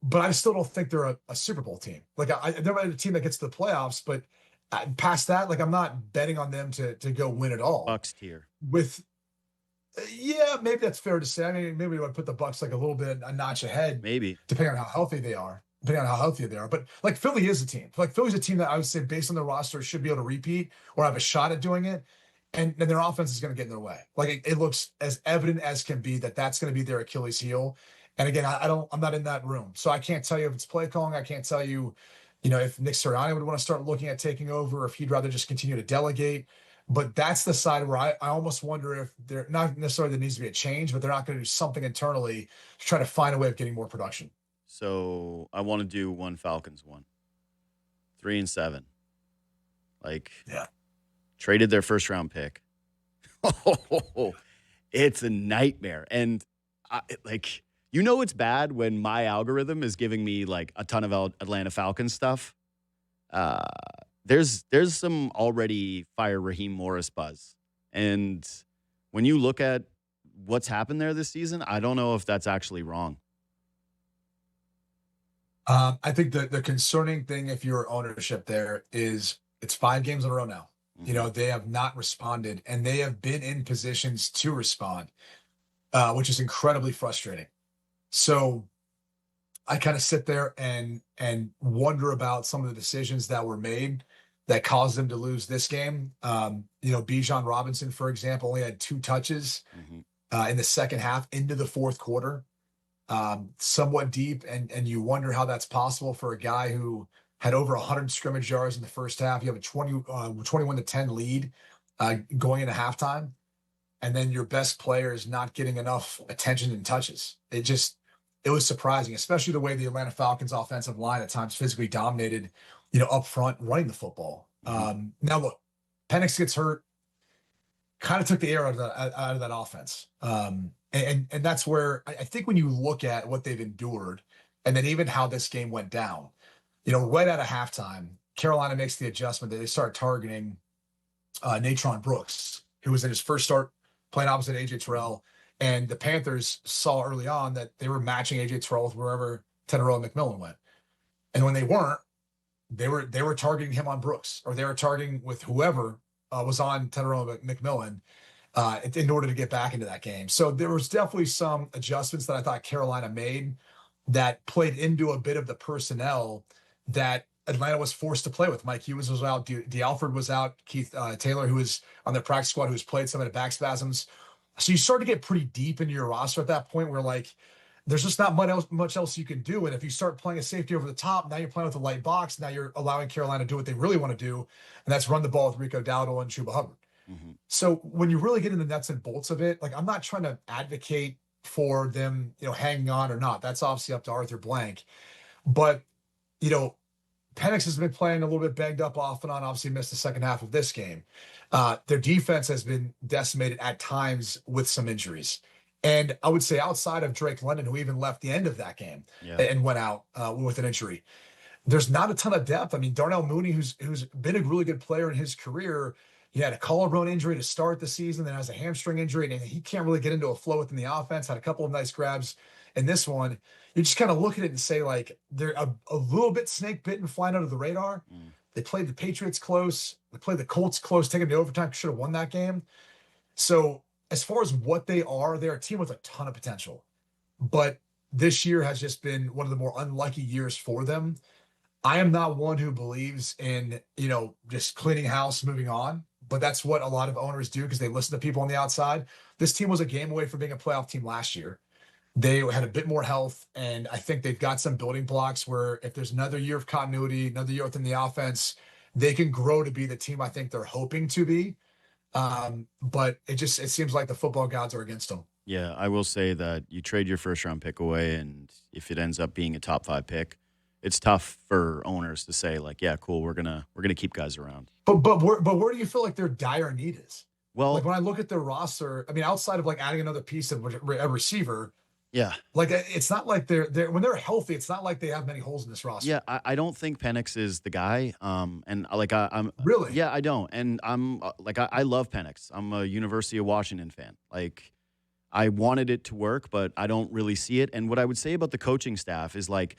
but I still don't think they're a Super Bowl team. Like, they're a team that gets to the playoffs, but past that, like, I'm not betting on them to go win at all. Bucks tier. With Yeah, maybe that's fair to say. I mean, maybe we would put the Bucks like a little bit a notch ahead, Maybe. depending on how healthy they are. Depending on how healthy they are, but like Philly is a team. Like Philly's a team that I would say, based on their roster, should be able to repeat or have a shot at doing it. And their offense is going to get in their way. Like it looks as evident as can be that that's going to be their Achilles heel. And again, I'm not in that room, so I can't tell you if it's play calling. I can't tell you, if Nick Sirianni would want to start looking at taking over, or if he'd rather just continue to delegate. But that's the side where I almost wonder if they're not necessarily there needs to be a change, but they're not going to do something internally to try to find a way of getting more production. So I want to do one Falcons one. 3-7. Like, Yeah. traded their first round pick. Oh, it's a nightmare. And it's bad when my algorithm is giving me like a ton of Atlanta Falcons stuff. There's some already fire Raheem Morris buzz. And when you look at what's happened there this season, I don't know if that's actually wrong. I think the concerning thing, if you're ownership there, is it's 5 games in a row now. Mm-hmm. They have not responded, and they have been in positions to respond, which is incredibly frustrating. So I kind of sit there and wonder about some of the decisions that were made that caused them to lose this game. Bijan Robinson, for example, only had 2 touches Mm-hmm. in the second half into the fourth quarter, somewhat deep. And you wonder how that's possible for a guy who had over 100 scrimmage yards in the first half. You have a 21-10 lead going into halftime. And then your best player is not getting enough attention and touches. It was surprising, especially the way the Atlanta Falcons offensive line at times physically dominated, up front running the football. Mm-hmm. Now look, Penix gets hurt, kind of took the air out of that offense. And that's where I think when you look at what they've endured and then even how this game went down, right out of halftime, Carolina makes the adjustment that they start targeting Natron Brooks, who was in his first start playing opposite AJ Terrell. And the Panthers saw early on that they were matching AJ Terrell with wherever Tenero and McMillan went. And when they weren't, they were targeting him on Brooks, or they were targeting with whoever was on Tenero and McMillan in order to get back into that game. So there was definitely some adjustments that I thought Carolina made that played into a bit of the personnel that Atlanta was forced to play with. Mike Hughes was out. D'Alford was out. Keith Taylor, who was on their practice squad, who's played some of the back spasms. So you start to get pretty deep into your roster at that point where, like, there's just not much else you can do. And if you start playing a safety over the top, now you're playing with a light box. Now you're allowing Carolina to do what they really want to do, and that's run the ball with Rico Dowdle and Chuba Hubbard. Mm-hmm. So when you really get into the nuts and bolts of it, like, I'm not trying to advocate for them, hanging on or not. That's obviously up to Arthur Blank. But, Penix has been playing a little bit banged up off and on, obviously missed the second half of this game. Their defense has been decimated at times with some injuries. And I would say outside of Drake London, who even left the end of that game and went out with an injury, there's not a ton of depth. I mean, Darnell Mooney, who's been a really good player in his career, he had a collarbone injury to start the season, then has a hamstring injury, and he can't really get into a flow within the offense. Had a couple of nice grabs in this one. You just kind of look at it and say, like, they're a little bit snake bitten, flying under the radar. They played the Patriots close. They played the Colts close, taking the overtime. Should have won that game. So as far as what they are, they're a team with a ton of potential. But this year has just been one of the more unlucky years for them. I am not one who believes in, just cleaning house, moving on, but that's what a lot of owners do because they listen to people on the outside. This team was a game away from being a playoff team last year. They had a bit more health, and I think they've got some building blocks where if there's another year of continuity, another year within the offense, they can grow to be the team I think they're hoping to be. But it seems like the football gods are against them. Yeah, I will say that you trade your first round pick away, and if it ends up being a top 5 pick, it's tough for owners to say, like, yeah, cool, we're gonna keep guys around. But where do you feel like their dire need is? Like Well, when I look at their roster, I mean, outside of like adding another piece of a receiver, yeah, like it's not like they're when they're healthy, it's not like they have many holes in this roster. yeah, I don't think Penix is the guy. And like I'm, Really? yeah, I don't, and I'm like I love Penix. I'm a University of Washington fan. Like I wanted it to work, but I don't really see it. And what I would say about the coaching staff is like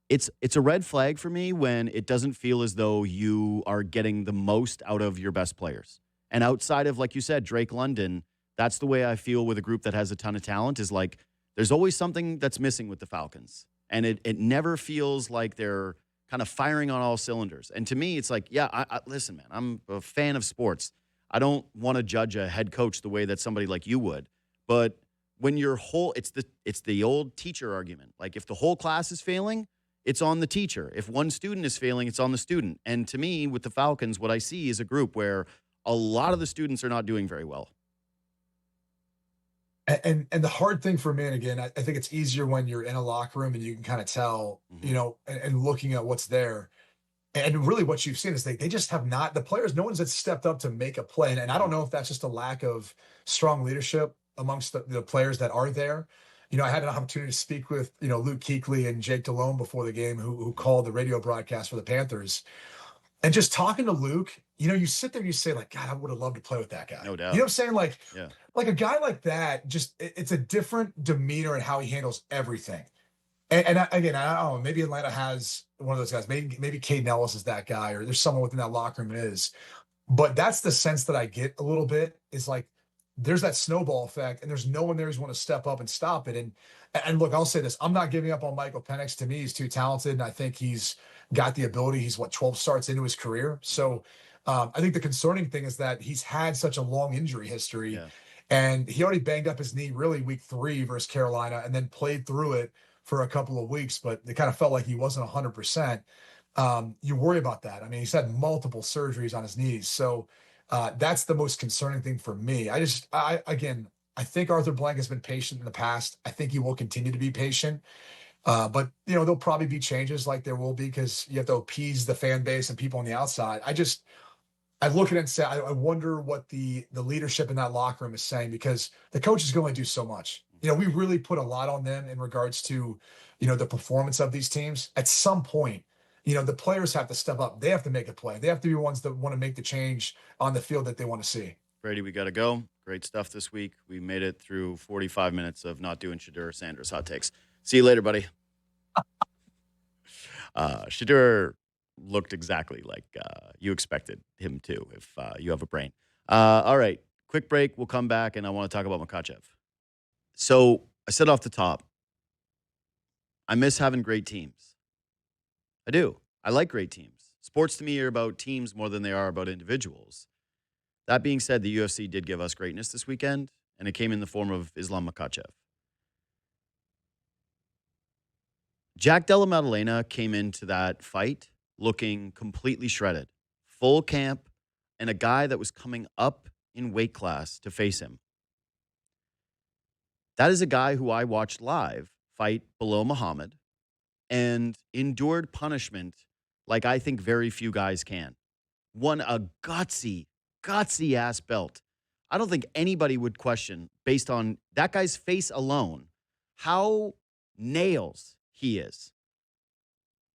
it's a red flag for me when it doesn't feel as though you are getting the most out of your best players. And outside of, like you said, Drake London, that's the way I feel with a group that has a ton of talent is like there's always something that's missing with the Falcons. And it never feels like they're kind of firing on all cylinders. And to me, it's like, yeah, listen, man, I'm a fan of sports. I don't want to judge a head coach the way that somebody like you would. But when your whole it's the old teacher argument. Like if the whole class is failing, it's on the teacher. If one student is failing, it's on the student. And to me, with the Falcons, what I see is a group where a lot of the students are not doing very well. And the hard thing for me, and again, I think it's easier when you're in a locker room and you can kind of tell, Mm-hmm. and looking at what's there. And really what you've seen is they just have not the players, no one's had stepped up to make a play. And I don't know if that's just a lack of strong leadership amongst the players that are there. I had an opportunity to speak with, Luke Kuechly and Jake Delhomme before the game who called the radio broadcast for the Panthers. And just talking to Luke, you sit there and you say, like, God, I would have loved to play with that guy. No You know doubt. what I'm saying? Yeah. Like a guy like that, just it's a different demeanor in how he handles everything. And again, I don't know. Maybe Atlanta has one of those guys. Maybe Caden Ellis is that guy, or there's someone within that locker room that is. But that's the sense that I get a little bit. Is like there's that snowball effect, and there's no one there who's want to step up and stop it. And look, I'll say this: I'm not giving up on Michael Penix. To me, he's too talented, and I think he's got the ability. He's 12 starts into his career. So I think the concerning thing is that he's had such a long injury history, Yeah. and he already banged up his knee really week 3 versus Carolina, and then played through it for a couple of weeks, but it kind of felt like he wasn't 100%. You worry about that. I mean, he's had multiple surgeries on his knees. So that's the most concerning thing for me. Again, I think Arthur Blank has been patient in the past. I think he will continue to be patient. But there'll probably be changes like there will be because you have to appease the fan base and people on the outside. I look at it and say, I wonder what the leadership in that locker room is saying because the coaches can only do so much. We really put a lot on them in regards to, the performance of these teams. At some point, the players have to step up. They have to make a play. They have to be ones that want to make the change on the field that they want to see. Brady, we got to go. Great stuff this week. We made it through 45 minutes of not doing Shadur Sanders hot takes. See you later, buddy. Shadur looked exactly like you expected him to if you have a brain. All right, quick break. We'll come back, and I want to talk about Makhachev. So I said off the top, I miss having great teams. I do. I like great teams. Sports to me are about teams more than they are about individuals. That being said, the UFC did give us greatness this weekend, and it came in the form of Islam Makhachev. Jack Della Maddalena came into that fight looking completely shredded, full camp, and a guy that was coming up in weight class to face him. That is a guy who I watched live fight below Muhammad and endured punishment like I think very few guys can. Won a gutsy ass belt. I don't think anybody would question, based on that guy's face alone, how nails he is.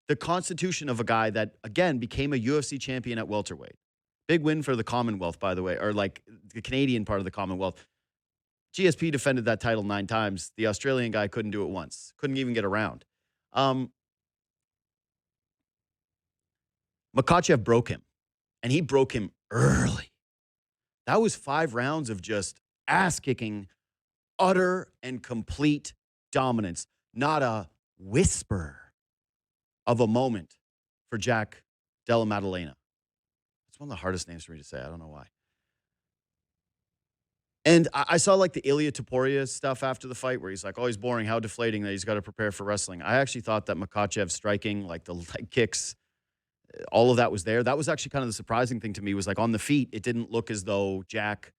The constitution of a guy that, again, became a UFC champion at welterweight. Big win for the Commonwealth, by the way, or like the Canadian part of the Commonwealth. GSP defended that title 9 times. The Australian guy couldn't do it once, couldn't even get around. Makhachev broke him, and he broke him early. That was 5 rounds of just ass kicking, utter and complete dominance. Not a whisper of a moment for Jack Della Maddalena. It's one of the hardest names for me to say. I don't know why. And I saw like the Ilya Topuria stuff after the fight where he's like, oh, he's boring. How deflating that he's got to prepare for wrestling. I actually thought that Makhachev striking, like the leg kicks, all of that was there. That was actually kind of the surprising thing to me was like on the feet, it didn't look as though Jack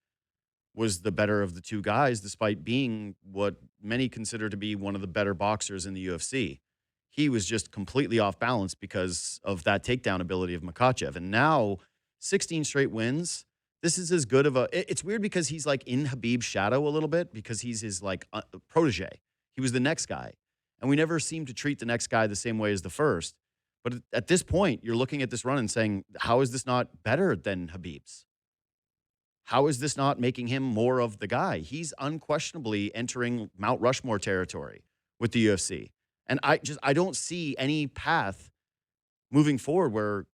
was the better of the two guys, despite being what many consider to be one of the better boxers in the UFC. He was just completely off balance because of that takedown ability of Makhachev. And now 16 straight wins. This is as good of a, it's weird because he's like in Khabib's shadow a little bit because he's his like protege. He was the next guy. And we never seem to treat the next guy the same way as the first. But at this point, you're looking at this run and saying, how is this not better than Khabib's? How is this not making him more of the guy? He's unquestionably entering Mount Rushmore territory with the UFC. And I don't see any path moving forward where,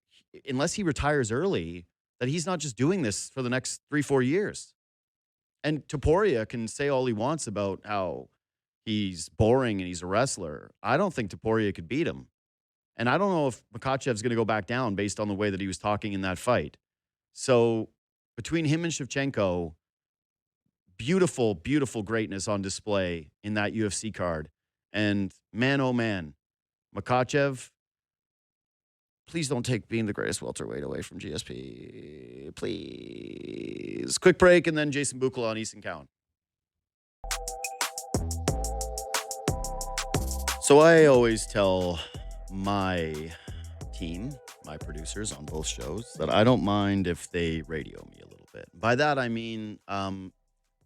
unless he retires early, that he's not just doing this for the next 3-4 years. And Topuria can say all he wants about how he's boring and he's a wrestler. I don't think Topuria could beat him. And I don't know if Makhachev's going to go back down based on the way that he was talking in that fight. So between him and Shevchenko, beautiful, beautiful greatness on display in that UFC card. And man, oh man, Makhachev, please don't take being the greatest welterweight away from GSP. Please. Quick break, and then Jason Bukala on Easton Cowan. So I always tell my team, my producers on both shows, that I don't mind if they radio me a little bit. By that, I mean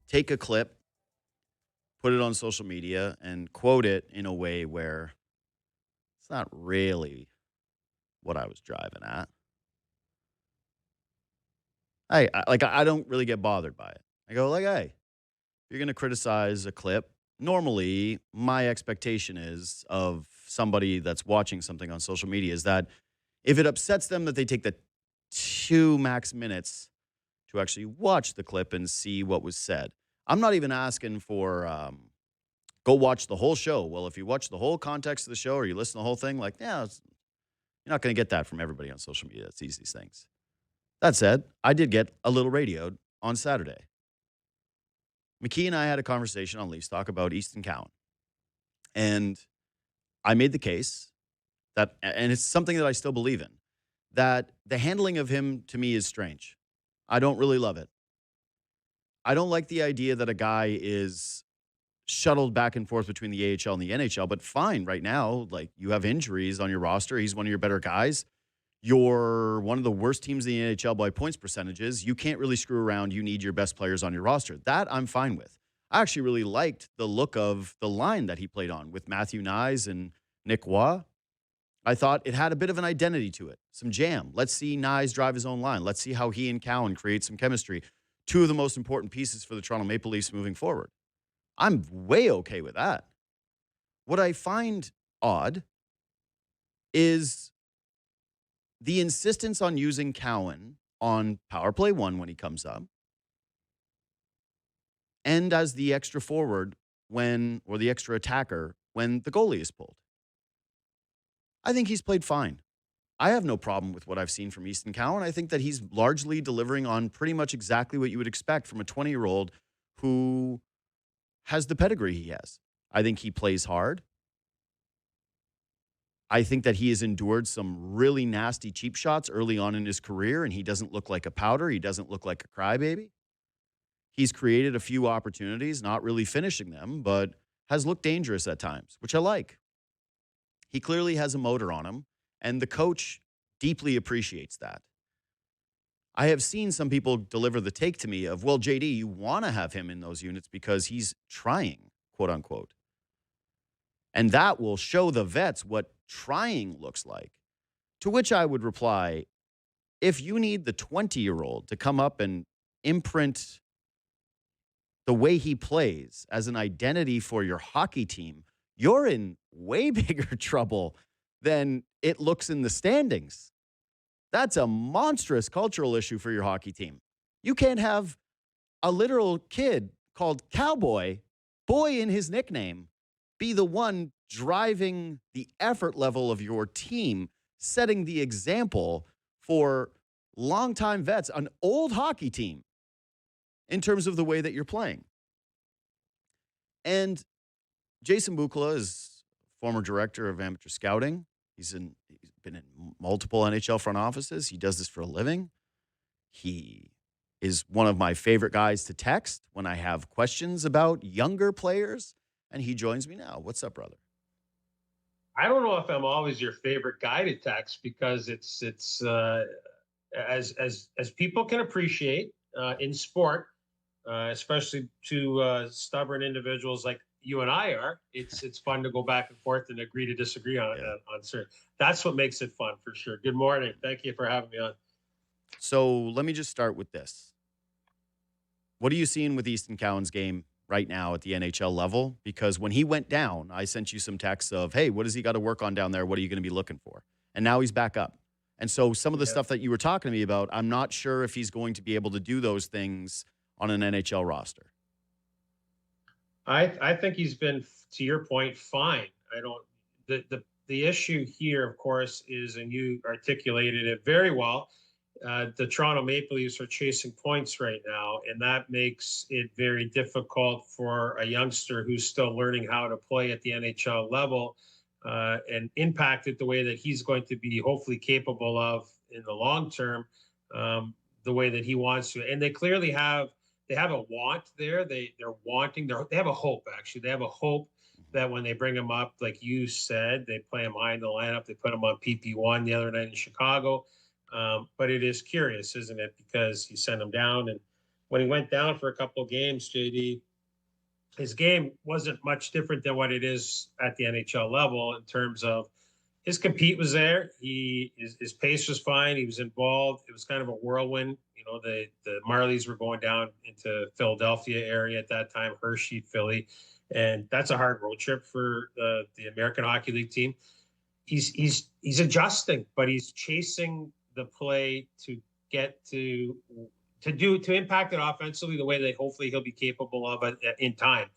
take a clip, put it on social media, and quote it in a way where it's not really what I was driving at. I don't really get bothered by it. I go like, hey, if you're going to criticize a clip, normally my expectation is of somebody that's watching something on social media is that if it upsets them that they take the 2 max minutes to actually watch the clip and see what was said. I'm not even asking for go watch the whole show. Well, if you watch the whole context of the show or you listen to the whole thing, like, yeah, you're not going to get that from everybody on social media that sees these things. That said, I did get a little radioed on Saturday. McKee and I had a conversation on Leafs Talk about Easton Cowan. And I made the case that, and it's something that I still believe in, that the handling of him to me is strange. I don't really love it. I don't like the idea that a guy is shuttled back and forth between the AHL and the NHL, but fine right now, like you have injuries on your roster. He's one of your better guys. You're one of the worst teams in the NHL by points percentages. You can't really screw around. You need your best players on your roster. That I'm fine with. I actually really liked the look of the line that he played on with Matthew Nyes and Nick Waugh. I thought it had a bit of an identity to it, some jam. Let's see Nyes drive his own line. Let's see how he and Cowan create some chemistry. 2 of the most important pieces for the Toronto Maple Leafs moving forward. I'm way okay with that. What I find odd is the insistence on using Cowan on power play 1 when he comes up and as the extra forward or the extra attacker when the goalie is pulled. I think he's played fine. I have no problem with what I've seen from Easton Cowan. I think that he's largely delivering on pretty much exactly what you would expect from a 20-year-old who has the pedigree he has. I think he plays hard. I think that he has endured some really nasty cheap shots early on in his career, and he doesn't look like a powder. He doesn't look like a crybaby. He's created a few opportunities, not really finishing them, but has looked dangerous at times, which I like. He clearly has a motor on him, and the coach deeply appreciates that. I have seen some people deliver the take to me of, well, JD, you want to have him in those units because he's trying, quote unquote. And that will show the vets what trying looks like. To which I would reply, If you need the 20-year-old to come up and imprint the way he plays as an identity for your hockey team, you're in way bigger trouble than it looks in the standings. That's a monstrous cultural issue for your hockey team. You can't have a literal kid called Cowboy, boy in his nickname, be the one driving the effort level of your team, setting the example for longtime vets, an old hockey team, in terms of the way that you're playing. And Jason Bukala is former director of amateur scouting. He's been in multiple NHL front offices. He does this for a living. He is one of my favorite guys to text when I have questions about younger players, and he joins me now. What's up, brother? I don't know if I'm always your favorite guy to text because it's as people can appreciate in sport, especially to stubborn individuals like you and I are. It's fun to go back and forth and agree to disagree on certain. That's what makes it fun for sure. Good morning. Thank you for having me on. So let me just start with this. What are you seeing with Easton Cowan's game right now at the NHL level? Because when he went down, I sent you some texts of, hey, what does he got to work on down there? What are you going to be looking for? And now he's back up. And so some of the stuff that you were talking to me about, I'm not sure if he's going to be able to do those things on an NHL roster. I think he's been, to your point, fine. I don't the issue here, of course, is, and you articulated it very well, the Toronto Maple Leafs are chasing points right now, and that makes it very difficult for a youngster who's still learning how to play at the NHL level and impact it the way that he's going to be hopefully capable of in the long term, the way that he wants to. And they clearly have a want there. They have a hope, actually. They have a hope that when they bring him up, like you said, they play him high in the lineup. They put him on PP1 the other night in Chicago. But it is curious, isn't it? Because he sent him down. And when he went down for a couple of games, JD, his game wasn't much different than what it is at the NHL level in terms of his compete was there. His pace was fine. He was involved. It was kind of a whirlwind. You know, the Marlies were going down into Philadelphia area at that time, Hershey, Philly. And that's a hard road trip for the American Hockey League team. He's adjusting, but he's chasing the play to get to impact it offensively the way that hopefully he'll be capable of it in time.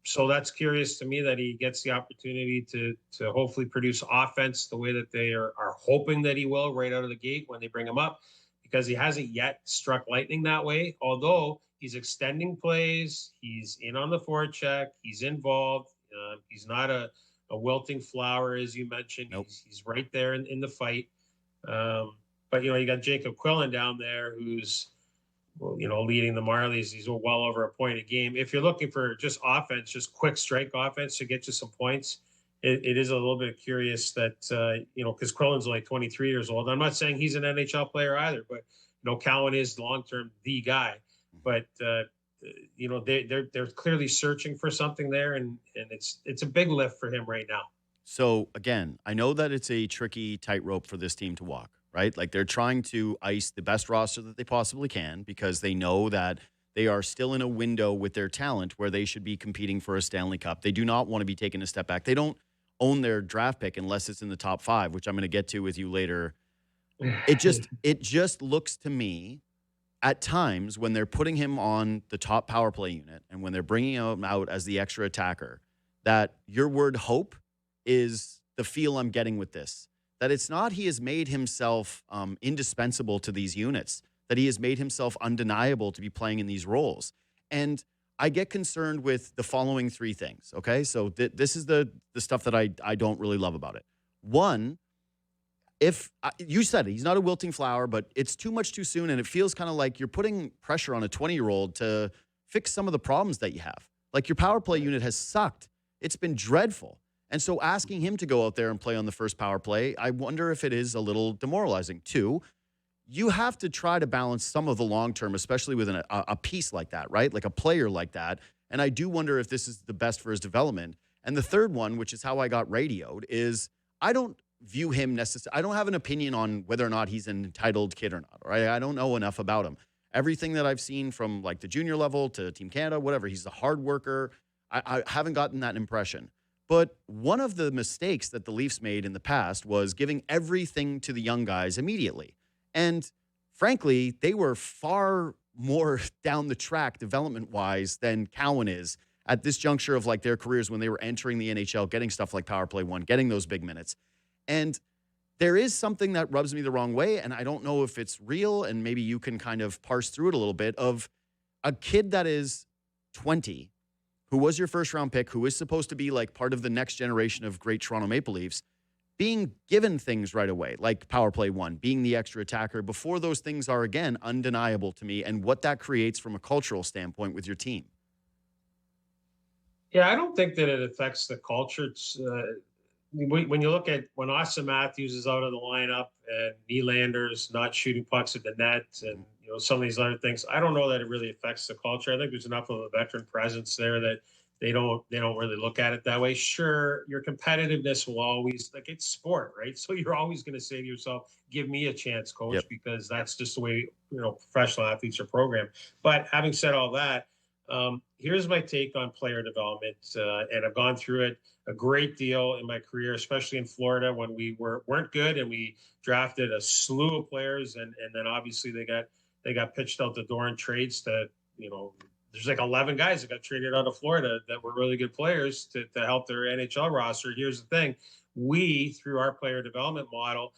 So that's curious to me that he gets the opportunity to hopefully produce offense the way that they are hoping that he will right out of the gate when they bring him up, because he hasn't yet struck lightning that way. Although he's extending plays, he's in on the forecheck, he's involved. He's not a wilting flower, as you mentioned. Nope. He's right there in the fight. But, you got Jacob Quillen down there who's, leading the Marlies. He's well over a point a game. If you're looking for just offense, just quick strike offense to get you some points, it is a little bit curious that, because Quillen's only 23 years old. I'm not saying he's an NHL player either, but, Cowan is long-term the guy. But, they're clearly searching for something there, and it's a big lift for him right now. So, again, I know that it's a tricky tightrope for this team to walk, right? Like, they're trying to ice the best roster that they possibly can because they know that they are still in a window with their talent where they should be competing for a Stanley Cup. They do not want to be taking a step back. They don't own their draft pick unless it's in the top 5, which I'm going to get to with you later. It just looks to me at times when they're putting him on the top power play unit and when they're bringing him out as the extra attacker, that your word hope is the feel I'm getting with this. That it's not he has made himself indispensable to these units, that he has made himself undeniable to be playing in these roles. And I get concerned with the following 3 things, okay? So this is the stuff that I don't really love about it. One, if you said it, he's not a wilting flower, but it's too much too soon, and it feels kind of like you're putting pressure on a 20-year-old to fix some of the problems that you have. Like, your power play unit has sucked. It's been dreadful. And so asking him to go out there and play on the first power play, I wonder if it is a little demoralizing. 2, you have to try to balance some of the long term, especially with a piece like that, right? Like a player like that. And I do wonder if this is the best for his development. And the third one, which is how I got radioed, is I don't view him necessarily. I don't have an opinion on whether or not he's an entitled kid or not. Right? I don't know enough about him. Everything that I've seen from like the junior level to Team Canada, whatever, he's a hard worker. I haven't gotten that impression. But one of the mistakes that the Leafs made in the past was giving everything to the young guys immediately. And frankly, they were far more down the track development-wise than Cowan is at this juncture of like their careers when they were entering the NHL, getting stuff like Power Play 1, getting those big minutes. And there is something that rubs me the wrong way, and I don't know if it's real, and maybe you can kind of parse through it a little bit, of a kid that is 20, who was your first-round pick, who is supposed to be like part of the next generation of great Toronto Maple Leafs, being given things right away, like Power Play 1, being the extra attacker, before those things are, again, undeniable to me, and what that creates from a cultural standpoint with your team. Yeah, I don't think that it affects the culture. When you look at when Austin Matthews is out of the lineup and Nylander's not shooting pucks at the net, and some of these other things, I don't know that it really affects the culture. I think there's enough of a veteran presence there that they don't really look at it that way. Sure, your competitiveness will always, like, it's sport, right? So you're always going to say to yourself, "Give me a chance, coach," Yep. because that's just the way professional athletes are programmed. But having said all that, here's my take on player development, and I've gone through it a great deal in my career, especially in Florida when we weren't good and we drafted a slew of players, and then obviously they got pitched out the door in trades to there's like 11 guys that got traded out of Florida that were really good players to help their NHL roster. Here's the thing: we, through our player development model,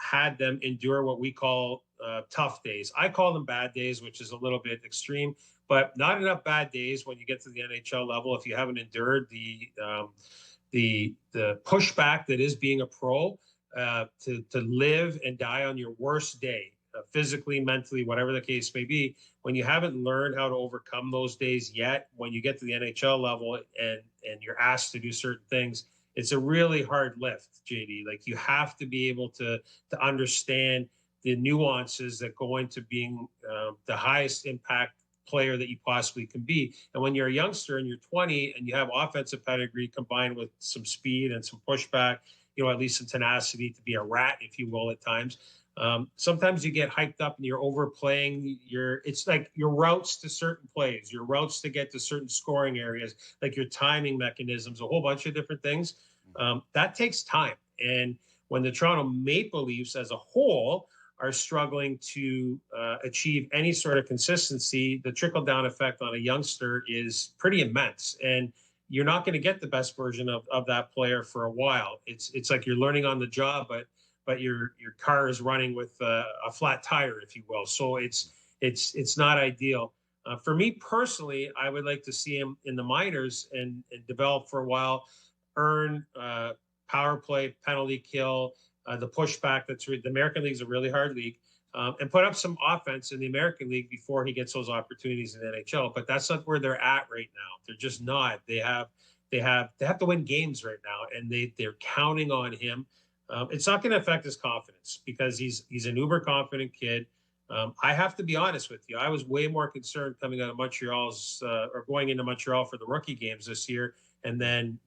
had them endure what we call tough days. I call them bad days, which is a little bit extreme, but not enough bad days when you get to the NHL level if you haven't endured the pushback that is being a pro, to live and die on your worst day, physically, mentally, whatever the case may be. When you haven't learned how to overcome those days yet, when you get to the NHL level and you're asked to do certain things, it's a really hard lift, JD. Like, you have to be able to understand the nuances that go into being the highest impact player that you possibly can be. And when you're a youngster and you're 20 and you have offensive pedigree combined with some speed and some pushback, at least some tenacity to be a rat, if you will, at times. Sometimes you get hyped up and you're overplaying it's like your routes to certain plays, your routes to get to certain scoring areas, like your timing mechanisms, a whole bunch of different things. That takes time. And when the Toronto Maple Leafs as a whole are struggling to achieve any sort of consistency, the trickle-down effect on a youngster is pretty immense. And you're not going to get the best version of that player for a while. It's like you're learning on the job, but your car is running with a flat tire, if you will. So it's not ideal. For me personally, I would like to see him in the minors and develop for a while, earn power play, penalty kill, the pushback. The American League is a really hard league, and put up some offense in the American League before he gets those opportunities in the NHL. But that's not where they're at right now. They're just not. They have to win games right now, and they're counting on him. It's not going to affect his confidence because he's an uber confident kid. I have to be honest with you. I was way more concerned coming out of Montreal's or going into Montreal for the rookie games this year, and then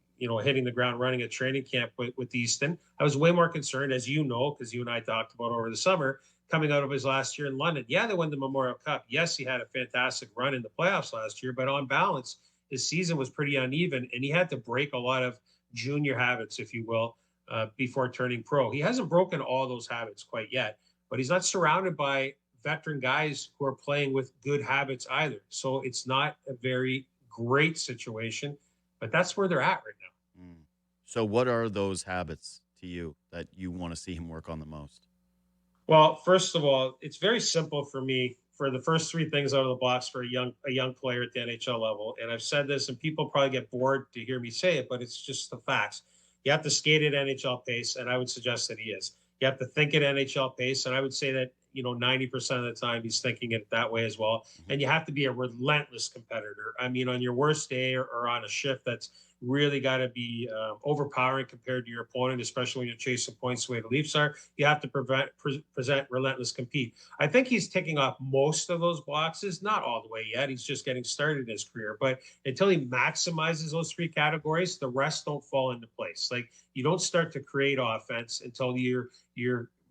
hitting the ground running at training camp with Easton. I was way more concerned, as you know, because you and I talked about over the summer, coming out of his last year in London. Yeah, they won the Memorial Cup. Yes, he had a fantastic run in the playoffs last year, but on balance, his season was pretty uneven, and he had to break a lot of junior habits, if you will, before turning pro. He hasn't broken all those habits quite yet, but he's not surrounded by veteran guys who are playing with good habits either. So it's not a very great situation, but that's where they're at right now. So what are those habits to you that you want to see him work on the most? Well, first of all, it's very simple for me. For the first three things out of the box for a young player at the NHL level, and I've said this, and people probably get bored to hear me say it, but it's just the facts. You have to skate at NHL pace, and I would suggest that he is. You have to think at NHL pace, and I would say that 90% of the time he's thinking it that way as well. And you have to be a relentless competitor. I mean, on your worst day or on a shift that's really got to be overpowering compared to your opponent, especially when you're chasing points the way the Leafs are. You have to present relentless compete. I think he's ticking off most of those boxes, not all the way yet. He's just getting started in his career. But until he maximizes those three categories, the rest don't fall into place. Like, you don't start to create offense until you're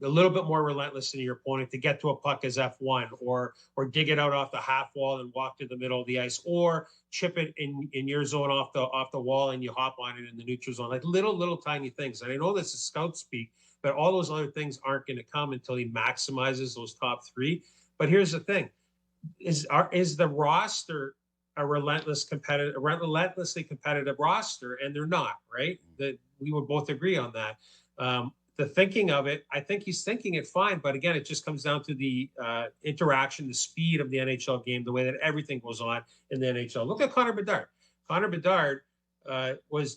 a little bit more relentless than your opponent to get to a puck as F1, or dig it out off the half wall and walk to the middle of the ice, or chip it in your zone off the wall and you hop on it in the neutral zone. Like little tiny things. And I know this is scout speak, but all those other things aren't going to come until he maximizes those top three. But here's the thing: is the roster a relentlessly competitive roster? And they're not, right? That we would both agree on that. The thinking of it, I think he's thinking it fine, but again, it just comes down to the interaction, the speed of the NHL game, the way that everything goes on in the NHL. Look at Connor Bedard. Connor Bedard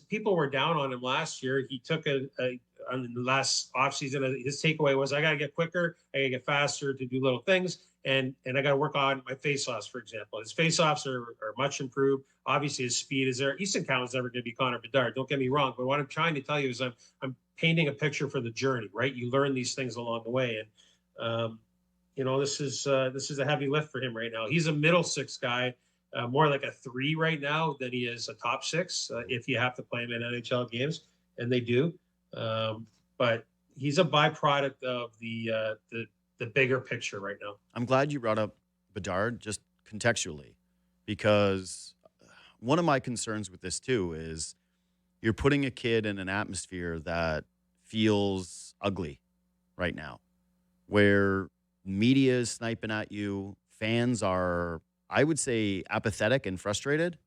people were down on him last year. He took on the last offseason, his takeaway was, I got to get quicker, I got to get faster to do little things, and I got to work on my face-offs, for example. His face-offs are much improved. Obviously, his speed is there. Easton Cowan is never going to be Connor Bedard. Don't get me wrong, but what I'm trying to tell you is I'm painting a picture for the journey, right? You learn these things along the way, and this is a heavy lift for him right now. He's a middle six guy, more like a 3 right now than he is a top 6. If you have to play him in NHL games, and they do, but he's a byproduct of the bigger picture right now. I'm glad you brought up Bedard just contextually, because one of my concerns with this too is you're putting a kid in an atmosphere that feels ugly right now, where media is sniping at you. Fans are, I would say, apathetic and frustrated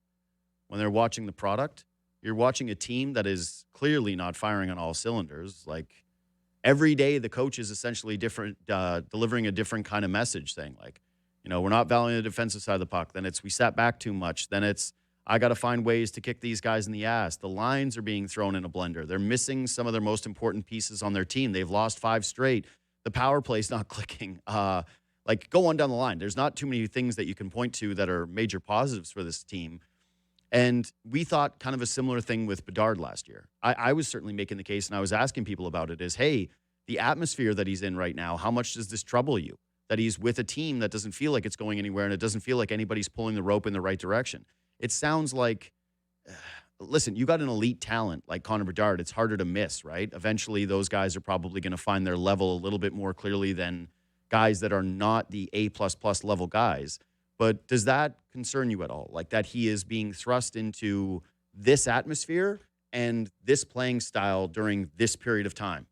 when they're watching the product. You're watching a team that is clearly not firing on all cylinders. Like, every day the coach is essentially different, delivering a different kind of message, saying like, we're not valuing the defensive side of the puck. Then it's, we sat back too much. Then it's, I got to find ways to kick these guys in the ass. The lines are being thrown in a blender. They're missing some of their most important pieces on their team. They've lost 5 straight. The power play's not clicking. Go on down the line. There's not too many things that you can point to that are major positives for this team. And we thought kind of a similar thing with Bedard last year. I was certainly making the case, and I was asking people about it, is, hey, the atmosphere that he's in right now, how much does this trouble you? That he's with a team that doesn't feel like it's going anywhere, and it doesn't feel like anybody's pulling the rope in the right direction. It sounds like, listen, you got an elite talent like Connor Bedard. It's harder to miss, right? Eventually, those guys are probably going to find their level a little bit more clearly than guys that are not the A++ level guys. But does that concern you at all? Like, that he is being thrust into this atmosphere and this playing style during this period of time?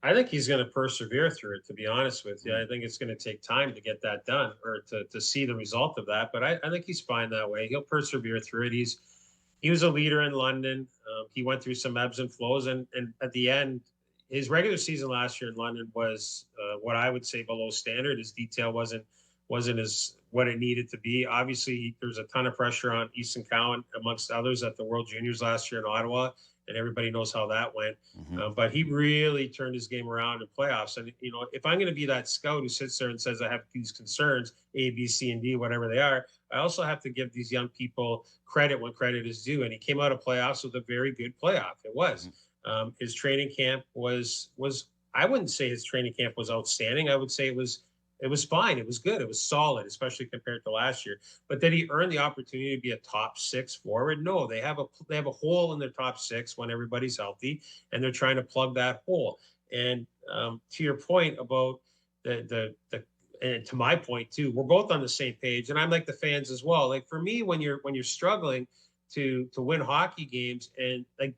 I think he's going to persevere through it, to be honest with you. I think it's going to take time to get that done, or to see the result of that. But I think he's fine that way. He'll persevere through it. He was a leader in London. He went through some ebbs and flows. And at the end, his regular season last year in London was what I would say below standard. His detail wasn't as what it needed to be. Obviously, there's a ton of pressure on Easton Cowan, amongst others, at the World Juniors last year in Ottawa. And everybody knows how that went. But he really turned his game around in playoffs. And, if I'm going to be that scout who sits there and says, I have these concerns, A, B, C, and D, whatever they are, I also have to give these young people credit when credit is due. And he came out of playoffs with a very good playoff. It was. His training camp was, I wouldn't say his training camp was outstanding. I would say it was fine. It was good. It was solid, especially compared to last year. But did he earn the opportunity to be a top 6 forward? No, they have a hole in their top 6 when everybody's healthy, and they're trying to plug that hole. And to your point about and to my point too, we're both on the same page, and I'm like the fans as well. Like, for me, when you're struggling to win hockey games, and like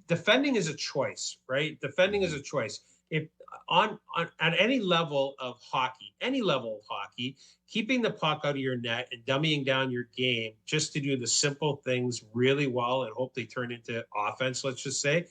defending is a choice, right? Defending is a choice. If at any level of hockey, keeping the puck out of your net and dummying down your game just to do the simple things really well and hope they turn into offense, let's just say,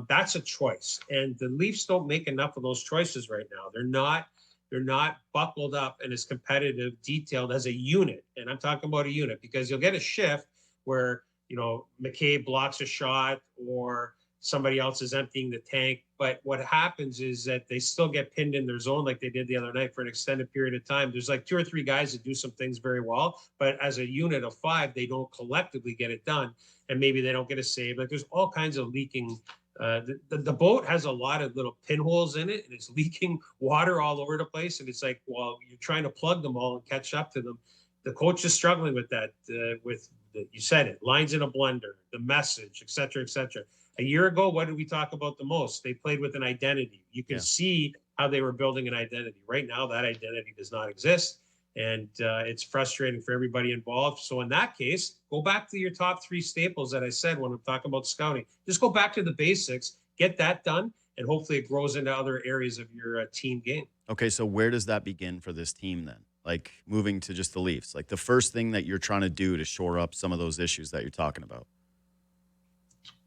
that's a choice. And the Leafs don't make enough of those choices right now. They're not buckled up and as competitive, detailed as a unit. And I'm talking about a unit, because you'll get a shift where, McCabe blocks a shot, or somebody else is emptying the tank. But what happens is that they still get pinned in their zone like they did the other night for an extended period of time. There's like 2 or 3 guys that do some things very well, but as a unit of 5, they don't collectively get it done. And maybe they don't get a save. Like there's all kinds of leaking. The boat has a lot of little pinholes in it, and it's leaking water all over the place. And it's like, well, you're trying to plug them all and catch up to them. The coach is struggling with that, you said it, lines in a blender, the message, et cetera, et cetera. A year ago, what did we talk about the most? They played with an identity. You can see how they were building an identity. Right now, that identity does not exist. And it's frustrating for everybody involved. So in that case, go back to your top 3 staples that I said when I'm talking about scouting. Just go back to the basics, get that done, and hopefully it grows into other areas of your team game. Okay, so where does that begin for this team then? Like moving to just the Leafs, like the first thing that you're trying to do to shore up some of those issues that you're talking about?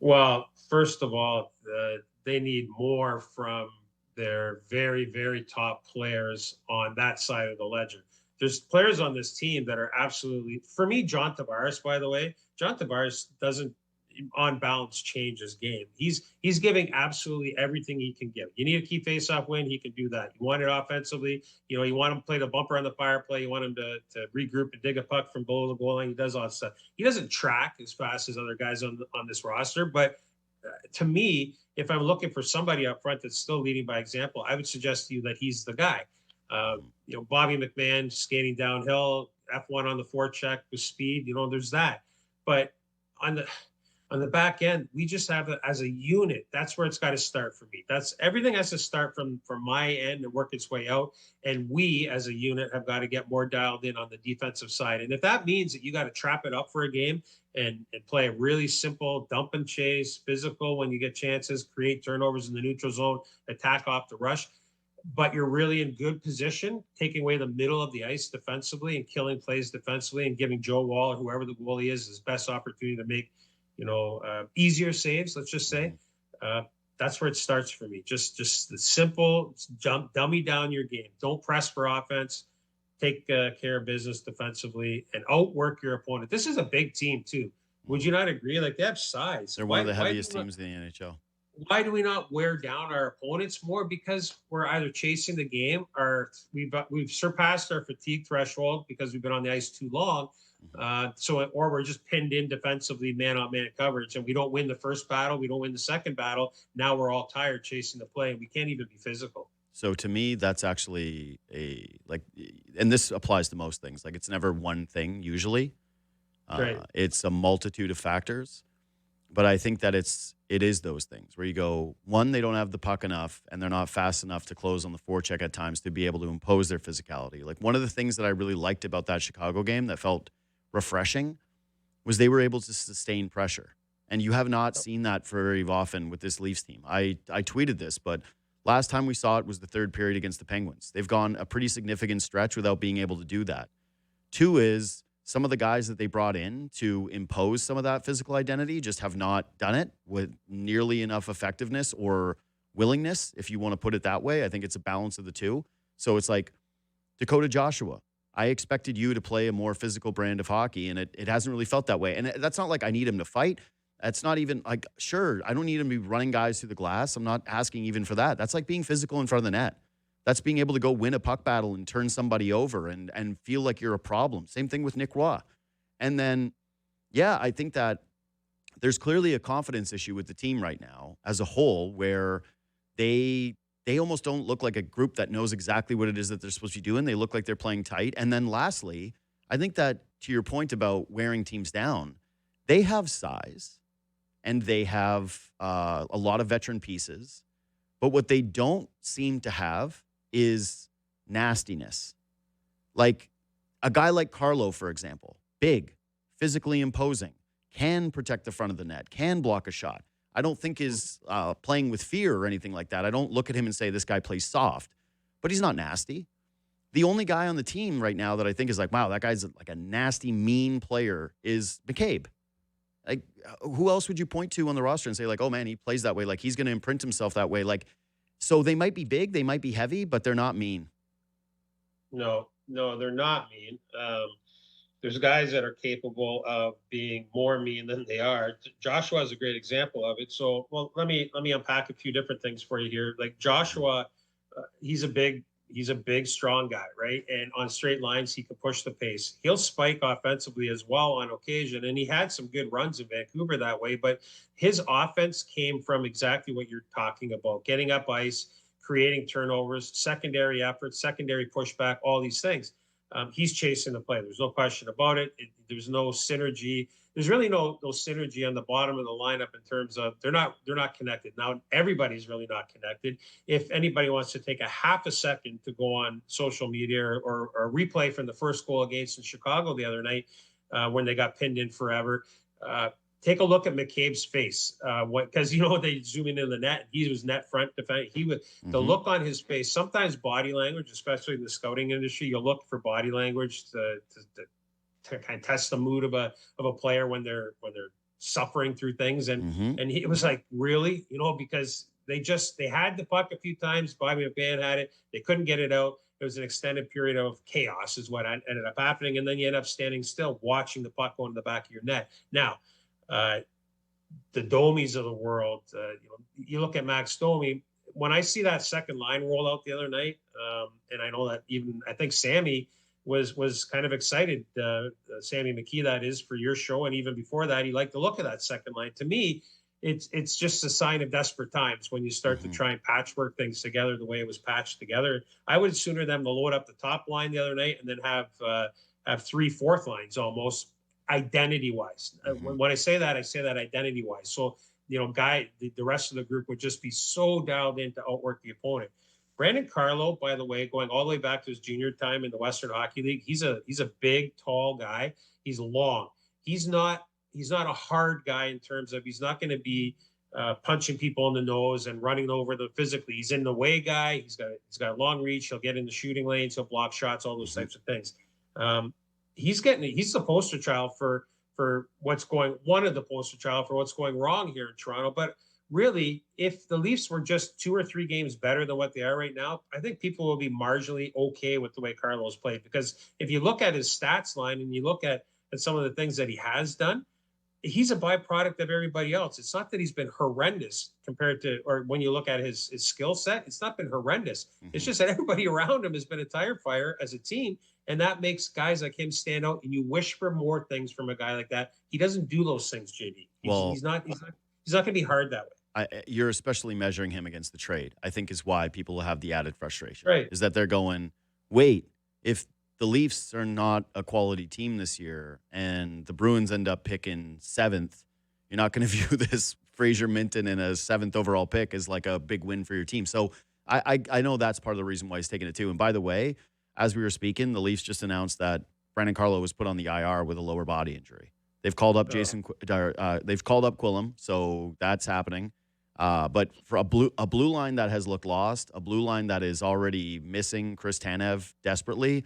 Well, first of all, they need more from their very, very top players on that side of the ledger. There's players on this team that are absolutely, for me, John Tavares, by the way, John Tavares doesn't on balance change his game. He's giving absolutely everything he can give. You need a key faceoff win, he can do that. You want it offensively, you want him to play the bumper on the fire play, you want him to regroup and dig a puck from below the goal line. He does all that stuff. He doesn't track as fast as other guys on this roster, but to me, if I'm looking for somebody up front that's still leading by example, I would suggest to you that he's the guy. Bobby McMahon skating downhill, F1 on the forecheck with speed, there's that. But on the back end, we just have it as a unit. That's where it's got to start for me. That's everything has to start from my end and work its way out. And we as a unit have got to get more dialed in on the defensive side. And if that means that you got to trap it up for a game and play a really simple dump and chase, physical when you get chances, create turnovers in the neutral zone, attack off the rush, but you're really in good position, taking away the middle of the ice defensively and killing plays defensively and giving Joe Wall or whoever the goalie is his best opportunity to make easier saves, let's just say. That's where it starts for me. Just the simple dummy down your game. Don't press for offense. Take care of business defensively and outwork your opponent. This is a big team too. Would you not agree? Like they have size. They're one of the heaviest teams in the NHL. Why do we not wear down our opponents more? Because we're either chasing the game or we've surpassed our fatigue threshold because we've been on the ice too long. Or we're just pinned in defensively, man-on-man coverage, and we don't win the first battle, we don't win the second battle. Now we're all tired chasing the play, and we can't even be physical. So to me, that's actually and this applies to most things. Like it's never one thing usually. Right. It's a multitude of factors, but I think that it is those things where you go, one, they don't have the puck enough, and they're not fast enough to close on the forecheck at times to be able to impose their physicality. Like one of the things that I really liked about that Chicago game that felt refreshing was they were able to sustain pressure. And you have not seen that very often with this Leafs team. I tweeted this, but last time we saw it was the third period against the Penguins. They've gone a pretty significant stretch without being able to do that. 2 is some of the guys that they brought in to impose some of that physical identity just have not done it with nearly enough effectiveness or willingness, if you want to put it that way. I think it's a balance of the 2. So it's like Dakota Joshua. I expected you to play a more physical brand of hockey, and it hasn't really felt that way. And that's not like I need him to fight. That's not even like, sure, I don't need him to be running guys through the glass. I'm not asking even for that. That's like being physical in front of the net. That's being able to go win a puck battle and turn somebody over and feel like you're a problem. Same thing with Nick Roy. And then, I think that there's clearly a confidence issue with the team right now as a whole where they almost don't look like a group that knows exactly what it is that they're supposed to be doing. They look like they're playing tight. And then lastly, I think that to your point about wearing teams down, they have size and they have a lot of veteran pieces. But what they don't seem to have is nastiness. Like a guy like Carlo, for example, big, physically imposing, can protect the front of the net, can block a shot. I don't think is playing with fear or anything like that. I don't look at him and say this guy plays soft, but he's not nasty. The only guy on the team right now that I think is like, wow, that guy's like a nasty, mean player is McCabe. Like, who else would you point to on the roster and say like, oh man, he plays that way. Like he's going to imprint himself that way. Like, so they might be big, they might be heavy, but they're not mean. No, they're not mean. there's guys that are capable of being more mean than they are. Joshua is a great example of it. So, well, let me unpack a few different things for you here. Like Joshua, he's a big, strong guy, right? And on straight lines, he can push the pace. He'll spike offensively as well on occasion, and he had some good runs in Vancouver that way. But his offense came from exactly what you're talking about: getting up ice, creating turnovers, secondary efforts, secondary pushback, all these things. He's chasing the play. There's no question about it. There's no synergy. There's really no synergy on the bottom of the lineup in terms of they're not connected. Now everybody's really not connected. If anybody wants to take a half a second to go on social media or replay from the first goal against in Chicago the other night when they got pinned in forever, take a look at McCabe's face. Because they zoom into the net. He was net front defense. The look on his face. Sometimes body language, especially in the scouting industry, you'll look for body language to kind of test the mood of a player when they're suffering through things. And it was like, really, because they had the puck a few times. Bobby McMahon had it. They couldn't get it out. It was an extended period of chaos is what ended up happening. And then you end up standing still, watching the puck go in the back of your net. Now, the Domies of the world, you look at Max Domi. When I see that second line roll out the other night, and I know that I think Sammy was kind of excited, Sammy McKee, that is, for your show. And even before that, he liked the look of that second line. To me, it's just a sign of desperate times when you start to try and patchwork things together the way it was patched together. I would sooner them to load up the top line the other night and then have 3 fourth lines almost identity-wise. When I say that identity-wise. So, the rest of the group would just be so dialed in to outwork the opponent. Brandon Carlo, by the way, going all the way back to his junior time in the Western Hockey League, he's a big, tall guy. He's long. He's not a hard guy in terms of he's not going to be punching people in the nose and running over them physically. He's in the way guy. He's got long reach. He'll get in the shooting lanes. He'll block shots. All those types of things. He's the poster child for one of the poster child for what's going wrong here in Toronto. But really, if the Leafs were just 2 or 3 games better than what they are right now, I think people will be marginally okay with the way Carlo's played. Because if you look at his stats line and you look at some of the things that he has done, he's a byproduct of everybody else. It's not that he's been horrendous compared to, or when you look at his skill set, it's not been horrendous. It's just that everybody around him has been a tire fire as a team. And that makes guys like him stand out. And you wish for more things from a guy like that. He doesn't do those things, JD. He's not going to be hard that way. You're especially measuring him against the trade, I think, is why people have the added frustration. Right. Is that they're going, wait, if the Leafs are not a quality team this year and the Bruins end up picking 7th, you're not going to view this Fraser Minton in a 7th overall pick as like a big win for your team. So I know that's part of the reason why he's taking it too. And by the way, as we were speaking, the Leafs just announced that Brandon Carlo was put on the IR with a lower body injury. They've called up they've called up Quillem, so that's happening. But for a blue line that has looked lost, a blue line that is already missing Chris Tanev desperately,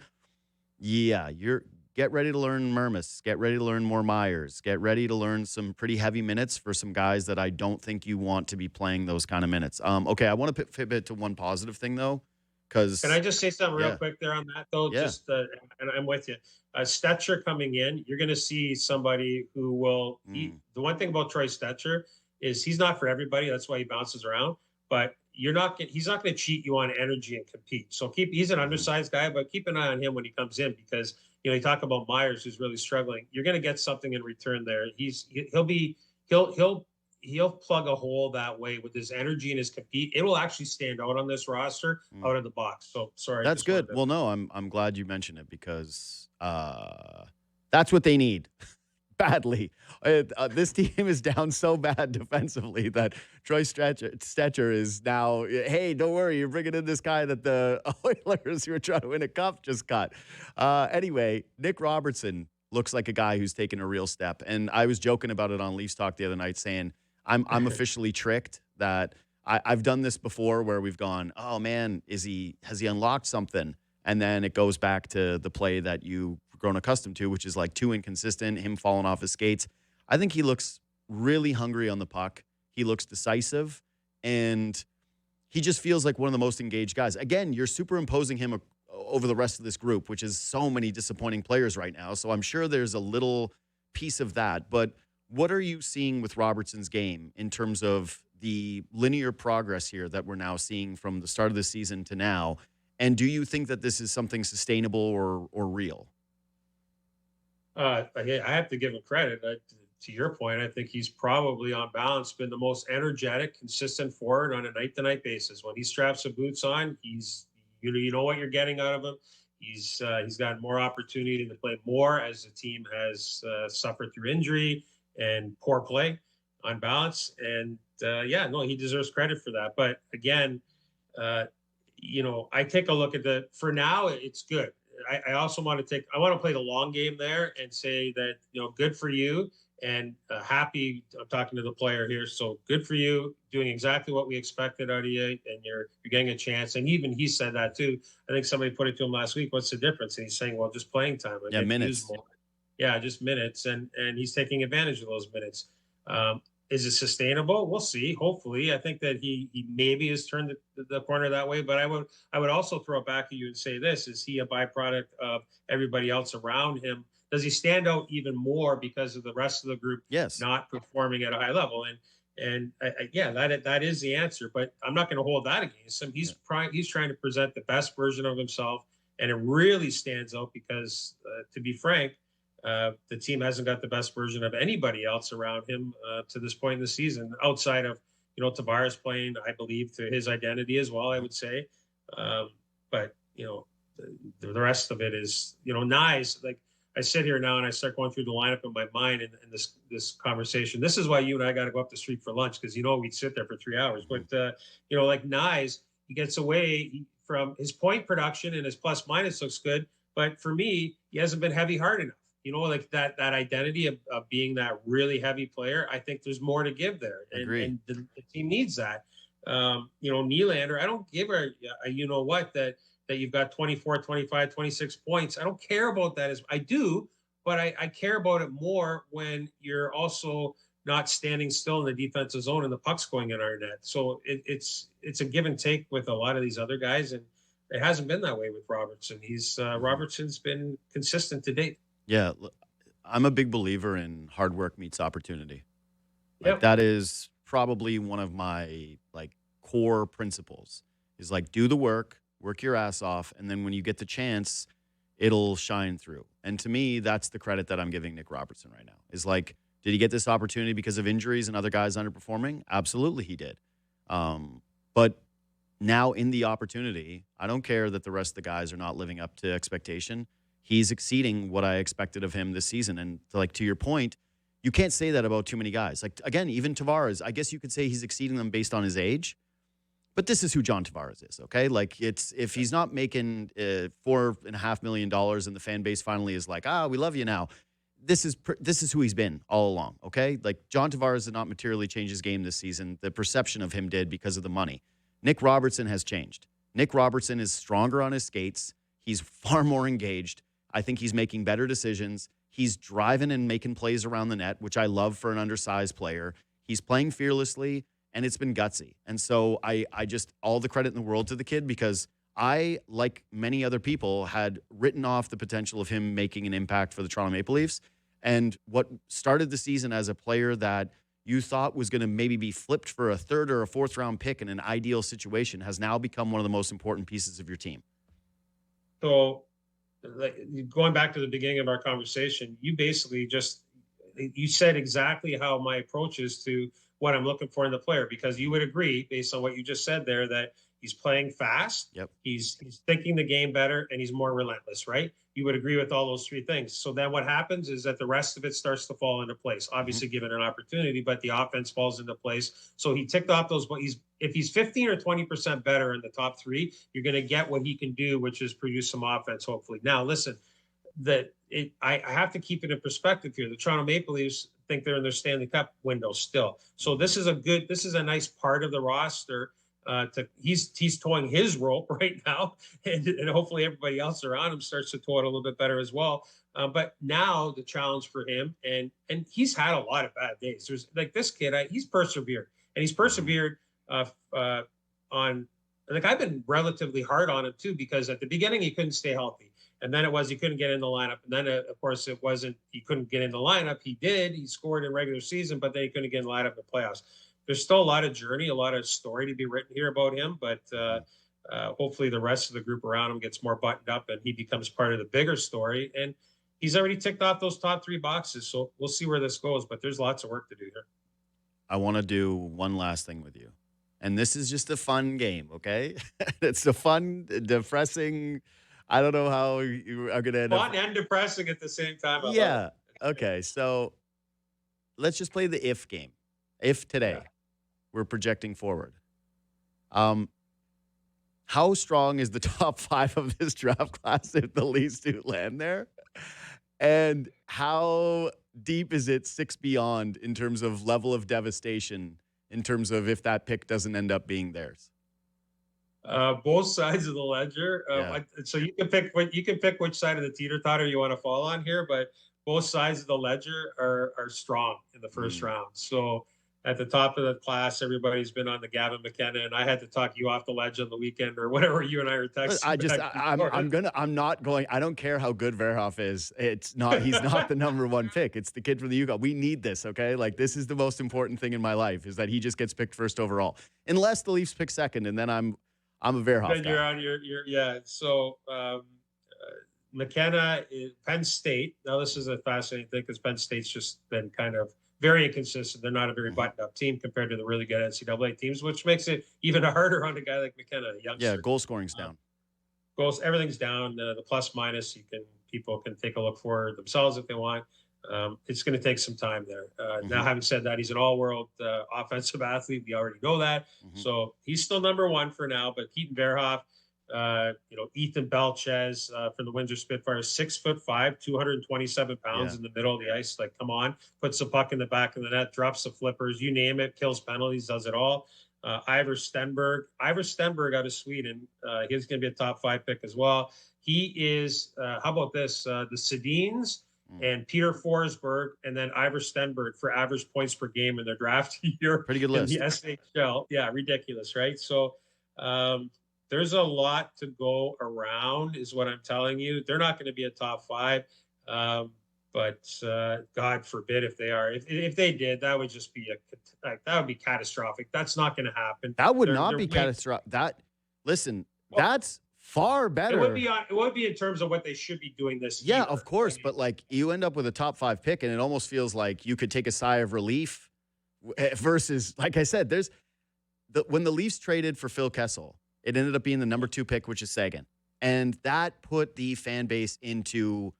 get ready to learn Mermis, get ready to learn more Myers, get ready to learn some pretty heavy minutes for some guys that I don't think you want to be playing those kind of minutes. Okay, I want to pivot to one positive thing though. Can I just say something real quick there on that, though? Yeah. And I'm with you. Stetcher coming in, you're going to see somebody who will. The one thing about Troy Stetcher is he's not for everybody. That's why he bounces around. But he's not going to cheat you on energy and compete. So he's an undersized guy, but keep an eye on him when he comes in because you talk about Myers who's really struggling. You're going to get something in return there. He'll plug a hole that way with his energy and his compete. It will actually stand out on this roster out of the box. So sorry. That's good. Well, no, I'm glad you mentioned it because that's what they need badly. This team is down so bad defensively that Troy Stetcher is now, hey, don't worry, you're bringing in this guy that the Oilers who are trying to win a cup just got. Anyway, Nick Robertson looks like a guy who's taken a real step. And I was joking about it on Leafs Talk the other night saying, I'm officially tricked that I've done this before where we've gone, oh man, has he unlocked something? And then it goes back to the play that you've grown accustomed to, which is like too inconsistent, him falling off his skates. I think he looks really hungry on the puck. He looks decisive, and he just feels like one of the most engaged guys. Again, you're superimposing him over the rest of this group, which is so many disappointing players right now. So I'm sure there's a little piece of that. But what are you seeing with Robertson's game in terms of the linear progress here that we're now seeing from the start of the season to now? And do you think that this is something sustainable or real? I have to give him credit. To your point, I think he's probably on balance been the most energetic, consistent forward on a night-to-night basis. When he straps the boots on, you know what you're getting out of him. He's gotten more opportunity to play more as the team has suffered through injury and poor play on balance. And he deserves credit for that. But again, I take a look at for now, it's good. I also want to play the long game there and say that, good for you and happy. I'm talking to the player here. So good for you doing exactly what we expected out of you. And you're getting a chance. And even he said that too. I think somebody put it to him last week. What's the difference? And he's saying, well, just playing time. Yeah, minutes. Yeah, just minutes. And he's taking advantage of those minutes. Is it sustainable? We'll see. Hopefully, I think that he maybe has turned the corner that way. But I would also throw it back at you and say this: is he a byproduct of everybody else around him? Does he stand out even more because of the rest of the group not performing at a high level? And that is the answer. But I'm not going to hold that against him. He's trying to present the best version of himself, and it really stands out because, to be frank, the team hasn't got the best version of anybody else around him to this point in the season, outside of, Tavares playing, I believe, to his identity as well, I would say. But the rest of it is, nice. Like, I sit here now and I start going through the lineup in my mind in this conversation. This is why you and I got to go up the street for lunch, because, we'd sit there for 3 hours. But, like Nyes, he gets away from his point production, and his plus minus looks good. But for me, he hasn't been heavy hard enough. Like that identity of being that really heavy player. I think there's more to give there. And the team needs that. Nylander, I don't give her, that you've got 24, 25, 26 points. I don't care about that as I do, but I care about it more when you're also not standing still in the defensive zone and the puck's going in our net. So it's a give and take with a lot of these other guys. And it hasn't been that way with Robertson. Robertson's been consistent to date. Yeah, I'm a big believer in hard work meets opportunity. That is probably one of my core principles. Is do the work your ass off, and then when you get the chance, it'll shine through. And to me, that's the credit that I'm giving Nick Robertson right now. Is did he get this opportunity because of injuries and other guys underperforming? Absolutely, he did. But now in the opportunity, I don't care that the rest of the guys are not living up to expectation. He's exceeding what I expected of him this season. And to your point, you can't say that about too many guys. Again, even Tavares, I guess you could say he's exceeding them based on his age. But this is who John Tavares is, okay? If he's not making $4.5 million and the fan base finally is we love you now. This is who he's been all along, okay? John Tavares did not materially change his game this season. The perception of him did because of the money. Nick Robertson has changed. Nick Robertson is stronger on his skates. He's far more engaged. I think he's making better decisions. He's driving and making plays around the net, which I love for an undersized player. He's playing fearlessly, and it's been gutsy. And so I just, all the credit in the world to the kid, because I, like many other people, had written off the potential of him making an impact for the Toronto Maple Leafs. And what started the season as a player that you thought was going to maybe be flipped for a third or a fourth round pick in an ideal situation has now become one of the most important pieces of your team. So, going back to the beginning of our conversation, you basically you said exactly how my approach is to what I'm looking for in the player, because you would agree, based on what you just said there, that he's playing fast, he's thinking the game better, and he's more relentless, right? You would agree with all those three things. So then what happens is that the rest of it starts to fall into place, obviously given an opportunity, but the offense falls into place. So he ticked off those, but if he's 15 or 20% better in the top three, you're going to get what he can do, which is produce some offense, hopefully. Now, listen, I have to keep it in perspective here. The Toronto Maple Leafs think they're in their Stanley Cup window still. So this is a nice part of the roster. He's towing his rope right now, and hopefully everybody else around him starts to tow it a little bit better as well. But now the challenge for him, and he's had a lot of bad days. There's this kid, he's persevered, and he's persevered on like I've been relatively hard on him too, because at the beginning he couldn't stay healthy. And then it was he couldn't get in the lineup. And then, of course, it wasn't he couldn't get in the lineup. He did. He scored in regular season, but then he couldn't get in the lineup in the playoffs. There's still a lot of journey, a lot of story to be written here about him. But hopefully the rest of the group around him gets more buttoned up and he becomes part of the bigger story. And he's already ticked off those top 3 boxes. So we'll see where this goes. But there's lots of work to do here. I want to do one last thing with you. And this is just a fun game, okay? It's a fun, depressing. I don't know how you are going to end up. Fun and depressing at the same time. Yeah. Okay. So let's just play the if game. If today we're projecting forward, how strong is the top 5 of this draft class if the Leafs do land there? And how deep is it 6 beyond in terms of level of devastation, in terms of if that pick doesn't end up being theirs? Both sides of the ledger. So you can pick which side of the teeter-totter you want to fall on here, but both sides of the ledger are strong in the first round. So at the top of the class, everybody's been on the Gavin McKenna, and I had to talk you off the ledge on the weekend or whatever you and I were texting. I don't care how good Verhoff is. He's not the number 1 pick. It's the kid from the UConn. We need this, okay? Like, this is the most important thing in my life, is that he just gets picked first overall. Unless the Leafs pick second, and then I'm a Verhoff then guy. You're on your. So McKenna is Penn State. Now, this is a fascinating thing because Penn State's just been kind of very inconsistent. They're not a very buttoned-up team compared to the really good NCAA teams, which makes it even harder on a guy like McKenna, a youngster. Yeah, goal scoring's down. Everything's down. The plus minus, people can take a look for themselves if they want. It's going to take some time there. Now, having said that, he's an all-world offensive athlete. We already know that. So he's still number 1 for now. But Keaton Verhoff, Ethan Belchez from the Windsor Spitfires, 6'5", 227 pounds in the middle of the ice. Like, come on, puts the puck in the back of the net, drops the flippers, you name it, kills penalties, does it all. Ivor Stenberg out of Sweden. He's going to be a top 5 pick as well. He is, how about this? The Sedins and Peter Forsberg, and then Ivor Stenberg for average points per game in their draft year. Pretty good list. In the SHL. Yeah, ridiculous, right? So there's a lot to go around, is what I'm telling you. They're not going to be a top 5, but God forbid if they are. If they did, that would just be that would be catastrophic. That's not going to happen. That would not be catastrophic. That's far better. It would be in terms of what they should be doing this year. Yeah, of course. But like, you end up with a top 5 pick, and it almost feels like you could take a sigh of relief. Versus, like I said, when the Leafs traded for Phil Kessel, it ended up being the number 2 pick, which is Sagan, and that put the fan base into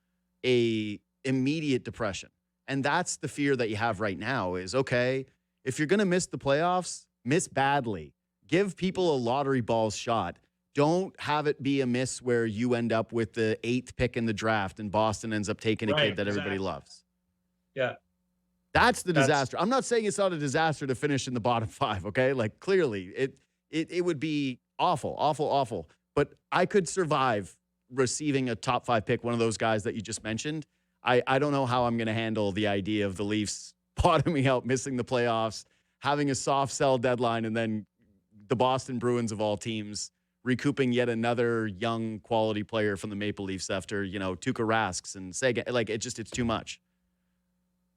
a immediate depression. And that's the fear that you have right now. Is okay, if you're going to miss the playoffs, miss badly. Give people a lottery balls shot. Don't have it be a miss where you end up with the 8th pick in the draft and Boston ends up taking a kid that everybody loves. Yeah. That's the disaster. I'm not saying it's not a disaster to finish in the bottom 5, okay? Like, clearly, it would be awful, awful, awful. But I could survive receiving a top 5 pick, one of those guys that you just mentioned. I don't know how I'm going to handle the idea of the Leafs bottoming out, missing the playoffs, having a soft sell deadline, and then the Boston Bruins of all teams recouping yet another young quality player from the Maple Leafs after, Tuukka Rasks and Sagan. Like, it's too much.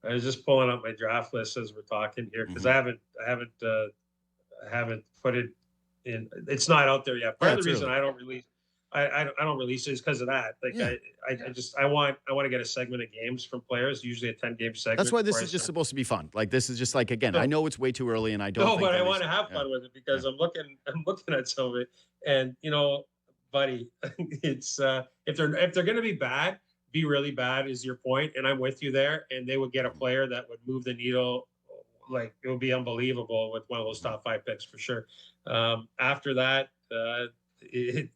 I was just pulling up my draft list as we're talking here because I haven't put it in. It's not out there yet. Part of the reason I don't release it is because of that. Like, I want to get a segment of games from players, usually a 10-game segment. That's why this is just supposed to be fun. Like, this is just like, again, I know it's way too early, and I don't. No, but I want to have fun with it because I'm looking at some of it, and buddy, it's if they're going to be bad. Be really bad is your point, and I'm with you there. And they would get a player that would move the needle, like it would be unbelievable with one of those top 5 picks for sure. After that, there's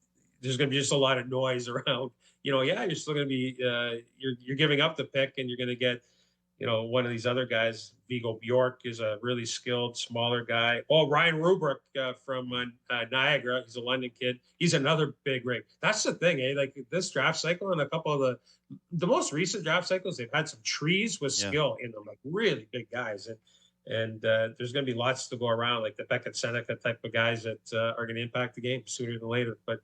going to be just a lot of noise around. You're still going to be you're giving up the pick, and you're going to get one of these other guys. Viggo Bjork is a really skilled, smaller guy. Oh, Ryan Rubrick from Niagara. He's a London kid. He's another big rig. That's the thing, eh? Like, this draft cycle and a couple of the most recent draft cycles, they've had some trees with skill in them, like really big guys. And And there's going to be lots to go around, like the Beckett Seneca type of guys that are going to impact the game sooner than later. But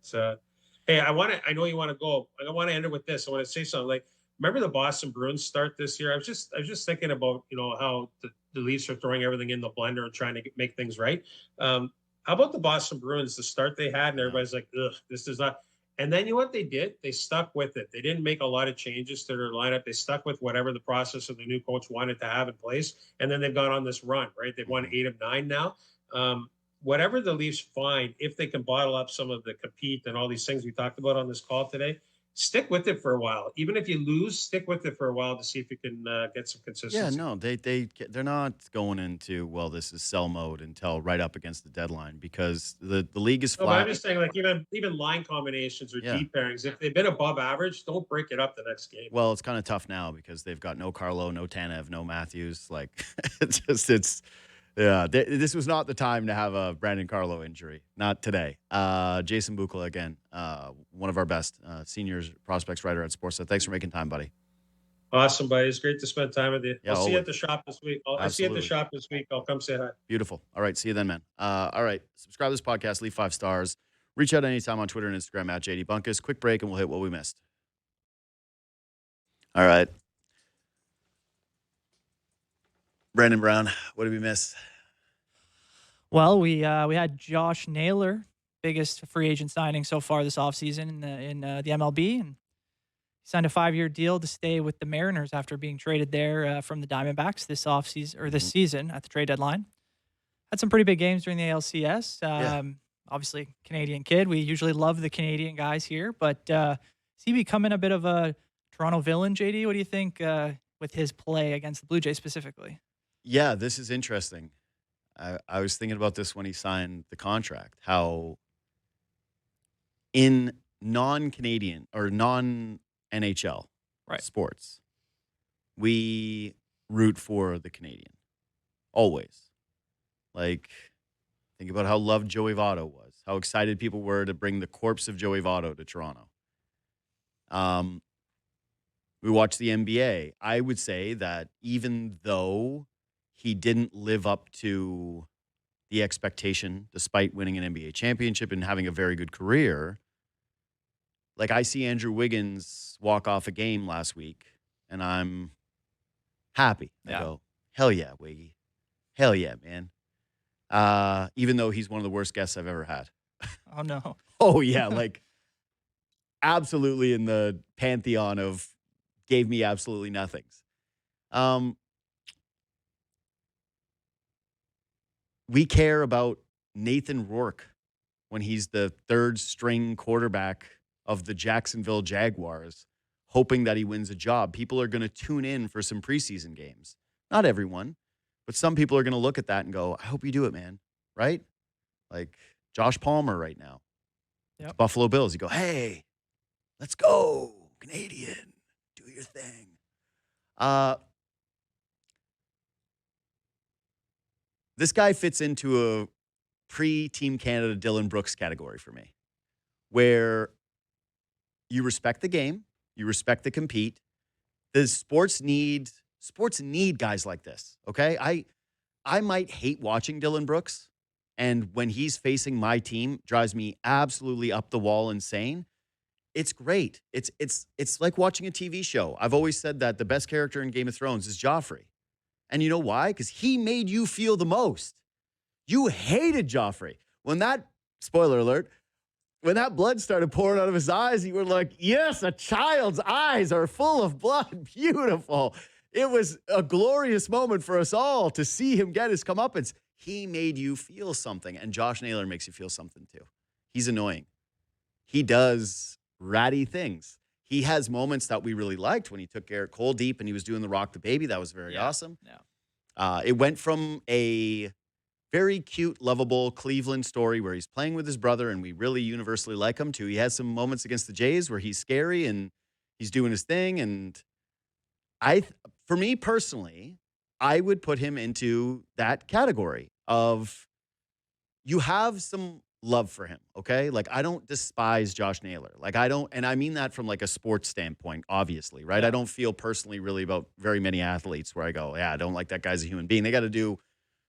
hey, I know you want to go. I want to end it with this. I want to say something. Like, remember the Boston Bruins start this year? I was just thinking about, how the Leafs are throwing everything in the blender and trying to make things right. How about the Boston Bruins, the start they had, and everybody's like, ugh, this is not. And then you know what they did? They stuck with it. They didn't make a lot of changes to their lineup. They stuck with whatever the process of the new coach wanted to have in place. And then they've gone on this run, right? They've won 8 of 9 now. Whatever the Leafs find, if they can bottle up some of the compete and all these things we talked about on this call today, stick with it for a while. Even if you lose, stick with it for a while to see if you can get some consistency. Yeah, no, they're not going into, well, this is sell mode until right up against the deadline, because the league is No, but flat. I'm just saying, like, even line combinations or deep pairings, if they've been above average, don't break it up the next game. Well, it's kind of tough now because they've got no Carlo, no Tanev, no Matthews. Like, this was not the time to have a Brandon Carlo injury. Not today. Jason Bukala, again, one of our best seniors prospects writer at Sportsnet. Thanks for making time, buddy. Awesome, buddy. It's great to spend time with you. Yeah, I'll see you at the shop this week. I'll see you at the Absolutely. shop this week. I'll come say hi. Beautiful. All right. See you then, man. All right. Subscribe to this podcast. Leave 5 stars. Reach out anytime on Twitter and Instagram at JD Bunkis. Quick break and we'll hit what we missed. All right. Brandon Brown, what did we miss? Well, we had Josh Naylor, biggest free agent signing so far this offseason in the MLB, and he signed a 5-year deal to stay with the Mariners after being traded there from the Diamondbacks this offseason or this season at the trade deadline. Had some pretty big games during the ALCS. Obviously, Canadian kid. We usually love the Canadian guys here, but is he becoming a bit of a Toronto villain, JD? What do you think with his play against the Blue Jays specifically? Yeah, this is interesting. I was thinking about this when he signed the contract, how in non-Canadian or non-NHL sports, we root for the Canadian. Always. Like, think about how loved Joey Votto was, how excited people were to bring the corpse of Joey Votto to Toronto. We watched the NBA. I would say that even though he didn't live up to the expectation, despite winning an NBA championship and having a very good career, like, I see Andrew Wiggins walk off a game last week, and I'm happy. I go, hell yeah, Wiggy. Hell yeah, man. Even though he's one of the worst guests I've ever had. Oh, no. Oh, yeah, like, absolutely in the pantheon of gave me absolutely nothings. We care about Nathan Rourke when he's the third-string quarterback of the Jacksonville Jaguars, hoping that he wins a job. People are going to tune in for some preseason games. Not everyone, but some people are going to look at that and go, I hope you do it, man, right? Like Josh Palmer right now. Yep. Buffalo Bills. You go, hey, let's go, Canadian. Do your thing. This guy fits into a pre-Team Canada Dylan Brooks category for me, where you respect the game, you respect the compete. The sports need guys like this, okay? I might hate watching Dylan Brooks, and when he's facing my team, drives me absolutely up the wall insane. It's great. It's like watching a TV show. I've always said that the best character in Game of Thrones is Joffrey. And you know why? Because he made you feel the most. You hated Joffrey. When that, spoiler alert, when that blood started pouring out of his eyes, you were like, yes, a child's eyes are full of blood. Beautiful. It was a glorious moment for us all to see him get his comeuppance. He made you feel something, and Josh Naylor makes you feel something too. He's annoying. He does ratty things. He has moments that we really liked when he took Garrett Cole deep and he was doing the Rock the Baby. That was very awesome. Yeah. It went from a very cute, lovable Cleveland story where he's playing with his brother and we really universally like him to he has some moments against the Jays where he's scary and he's doing his thing. And for me personally, I would put him into that category of you have some love for him, okay? Like, I don't despise Josh Naylor. Like, I don't, and I mean that from like a sports standpoint, obviously, right? Yeah. I don't feel personally really about very many athletes where I go, yeah, I don't like that guy's a human being. They got to do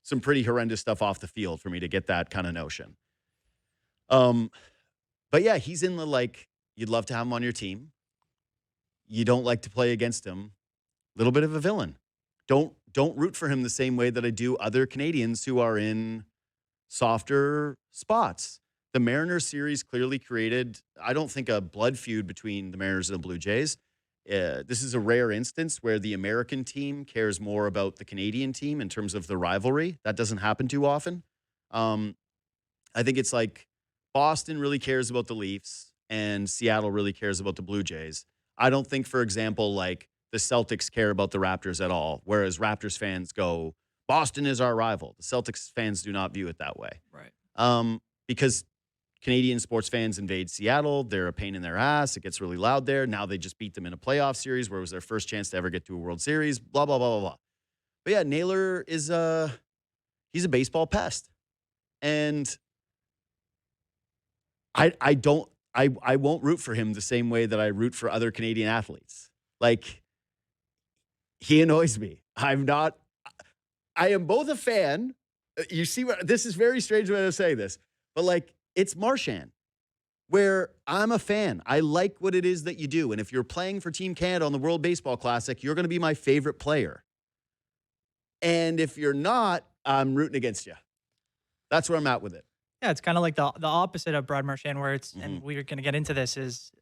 some pretty horrendous stuff off the field for me to get that kind of notion. But yeah, he's in the like, you'd love to have him on your team. You don't like to play against him. Little bit of a villain. Don't root for him the same way that I do other Canadians who are in softer spots. The Mariners series clearly created, I don't think, a blood feud between the Mariners and the Blue Jays. This is a rare instance where the American team cares more about the Canadian team in terms of the rivalry. That doesn't happen too often. I think it's like Boston really cares about the Leafs and Seattle really cares about the Blue Jays. I don't think, for example, like the Celtics care about the Raptors at all, whereas Raptors fans go, Boston is our rival. The Celtics fans do not view it that way. Right. Because Canadian sports fans invade Seattle. They're a pain in their ass. It gets really loud there. Now they just beat them in a playoff series where it was their first chance to ever get to a World Series, blah, blah, blah, blah, blah. But yeah, Naylor is he's a baseball pest. And I won't root for him the same way that I root for other Canadian athletes. Like, he annoys me. I am both a fan. You see what, this is very strange way to say this, but like, it's Marchand, where I'm a fan. I like what it is that you do. And if you're playing for Team Canada on the World Baseball Classic, you're going to be my favorite player. And if you're not, I'm rooting against you. That's where I'm at with it. Yeah, it's kind of like the opposite of Brad Marchand, where it's, and we're going to get into this, is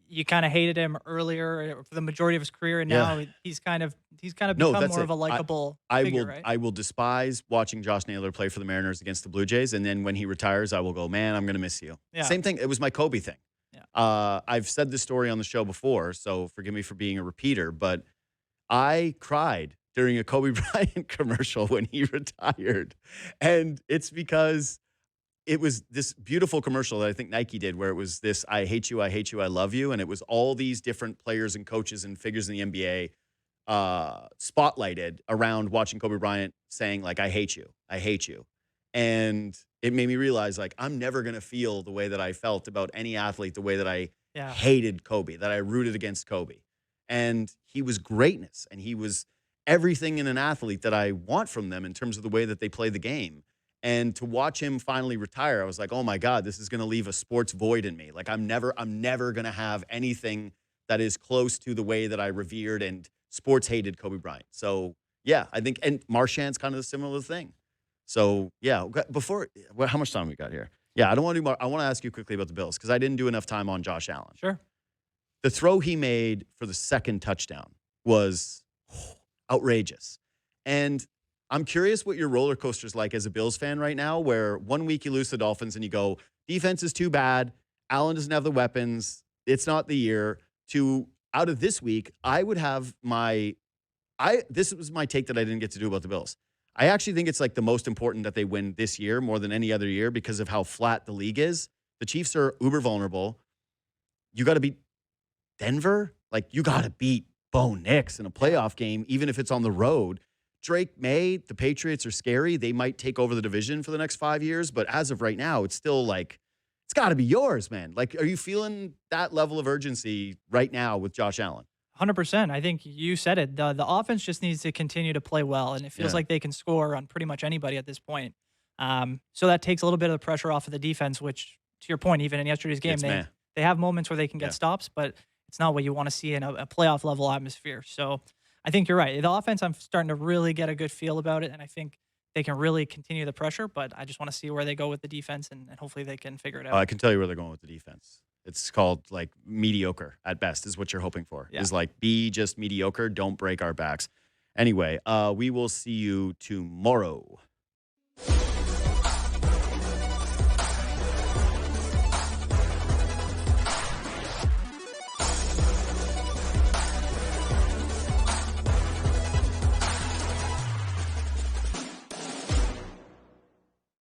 you kind of hated him earlier for the majority of his career, and now he's kind of become more of a likable figure, right? I will despise watching Josh Naylor play for the Mariners against the Blue Jays, and then when he retires, I will go, man, I'm going to miss you. Yeah. Same thing. It was my Kobe thing. Yeah. I've said this story on the show before, so forgive me for being a repeater, but I cried during a Kobe Bryant commercial when he retired, and it's because it was this beautiful commercial that I think Nike did where it was this, I hate you, I love you. And it was all these different players and coaches and figures in the NBA spotlighted around watching Kobe Bryant saying, like, I hate you. And it made me realize, like, I'm never going to feel the way that I felt about any athlete, the way that I hated Kobe, that I rooted against Kobe. And he was greatness. And he was everything in an athlete that I want from them in terms of the way that they play the game. And to watch him finally retire, I was like, oh my God, this is going to leave a sports void in me. Like, I'm never going to have anything that is close to the way that I revered and sports hated Kobe Bryant. So yeah, I think, and Marchand's kind of a similar thing. So yeah, how much time we got here? Yeah, I don't want to do more. I want to ask you quickly about the Bills because I didn't do enough time on Josh Allen. Sure. The throw he made for the second touchdown was outrageous. And I'm curious what your roller coaster's like as a Bills fan right now, where 1 week you lose to the Dolphins and you go, defense is too bad. Allen doesn't have the weapons. It's not the year. To out of this week, I would have this was my take that I didn't get to do about the Bills. I actually think it's like the most important that they win this year more than any other year because of how flat the league is. The Chiefs are uber vulnerable. You got to beat Denver. Like, you got to beat Bo Nix in a playoff game, even if it's on the road. Drake May, the Patriots are scary. They might take over the division for the next 5 years, but as of right now, it's still like, it's got to be yours, man. Like, are you feeling that level of urgency right now with Josh Allen? 100%. I think you said it. The offense just needs to continue to play well, and it feels like they can score on pretty much anybody at this point. So that takes a little bit of the pressure off of the defense, which, to your point, even in yesterday's game, they have moments where they can get stops, but it's not what you want to see in a playoff level atmosphere. So I think you're right. The offense, I'm starting to really get a good feel about it, and I think they can really continue the pressure, but I just want to see where they go with the defense, and hopefully they can figure it out. I can tell you where they're going with the defense. It's called, like, mediocre at best is what you're hoping for. Yeah. Is like, be just mediocre. Don't break our backs. Anyway, we will see you tomorrow.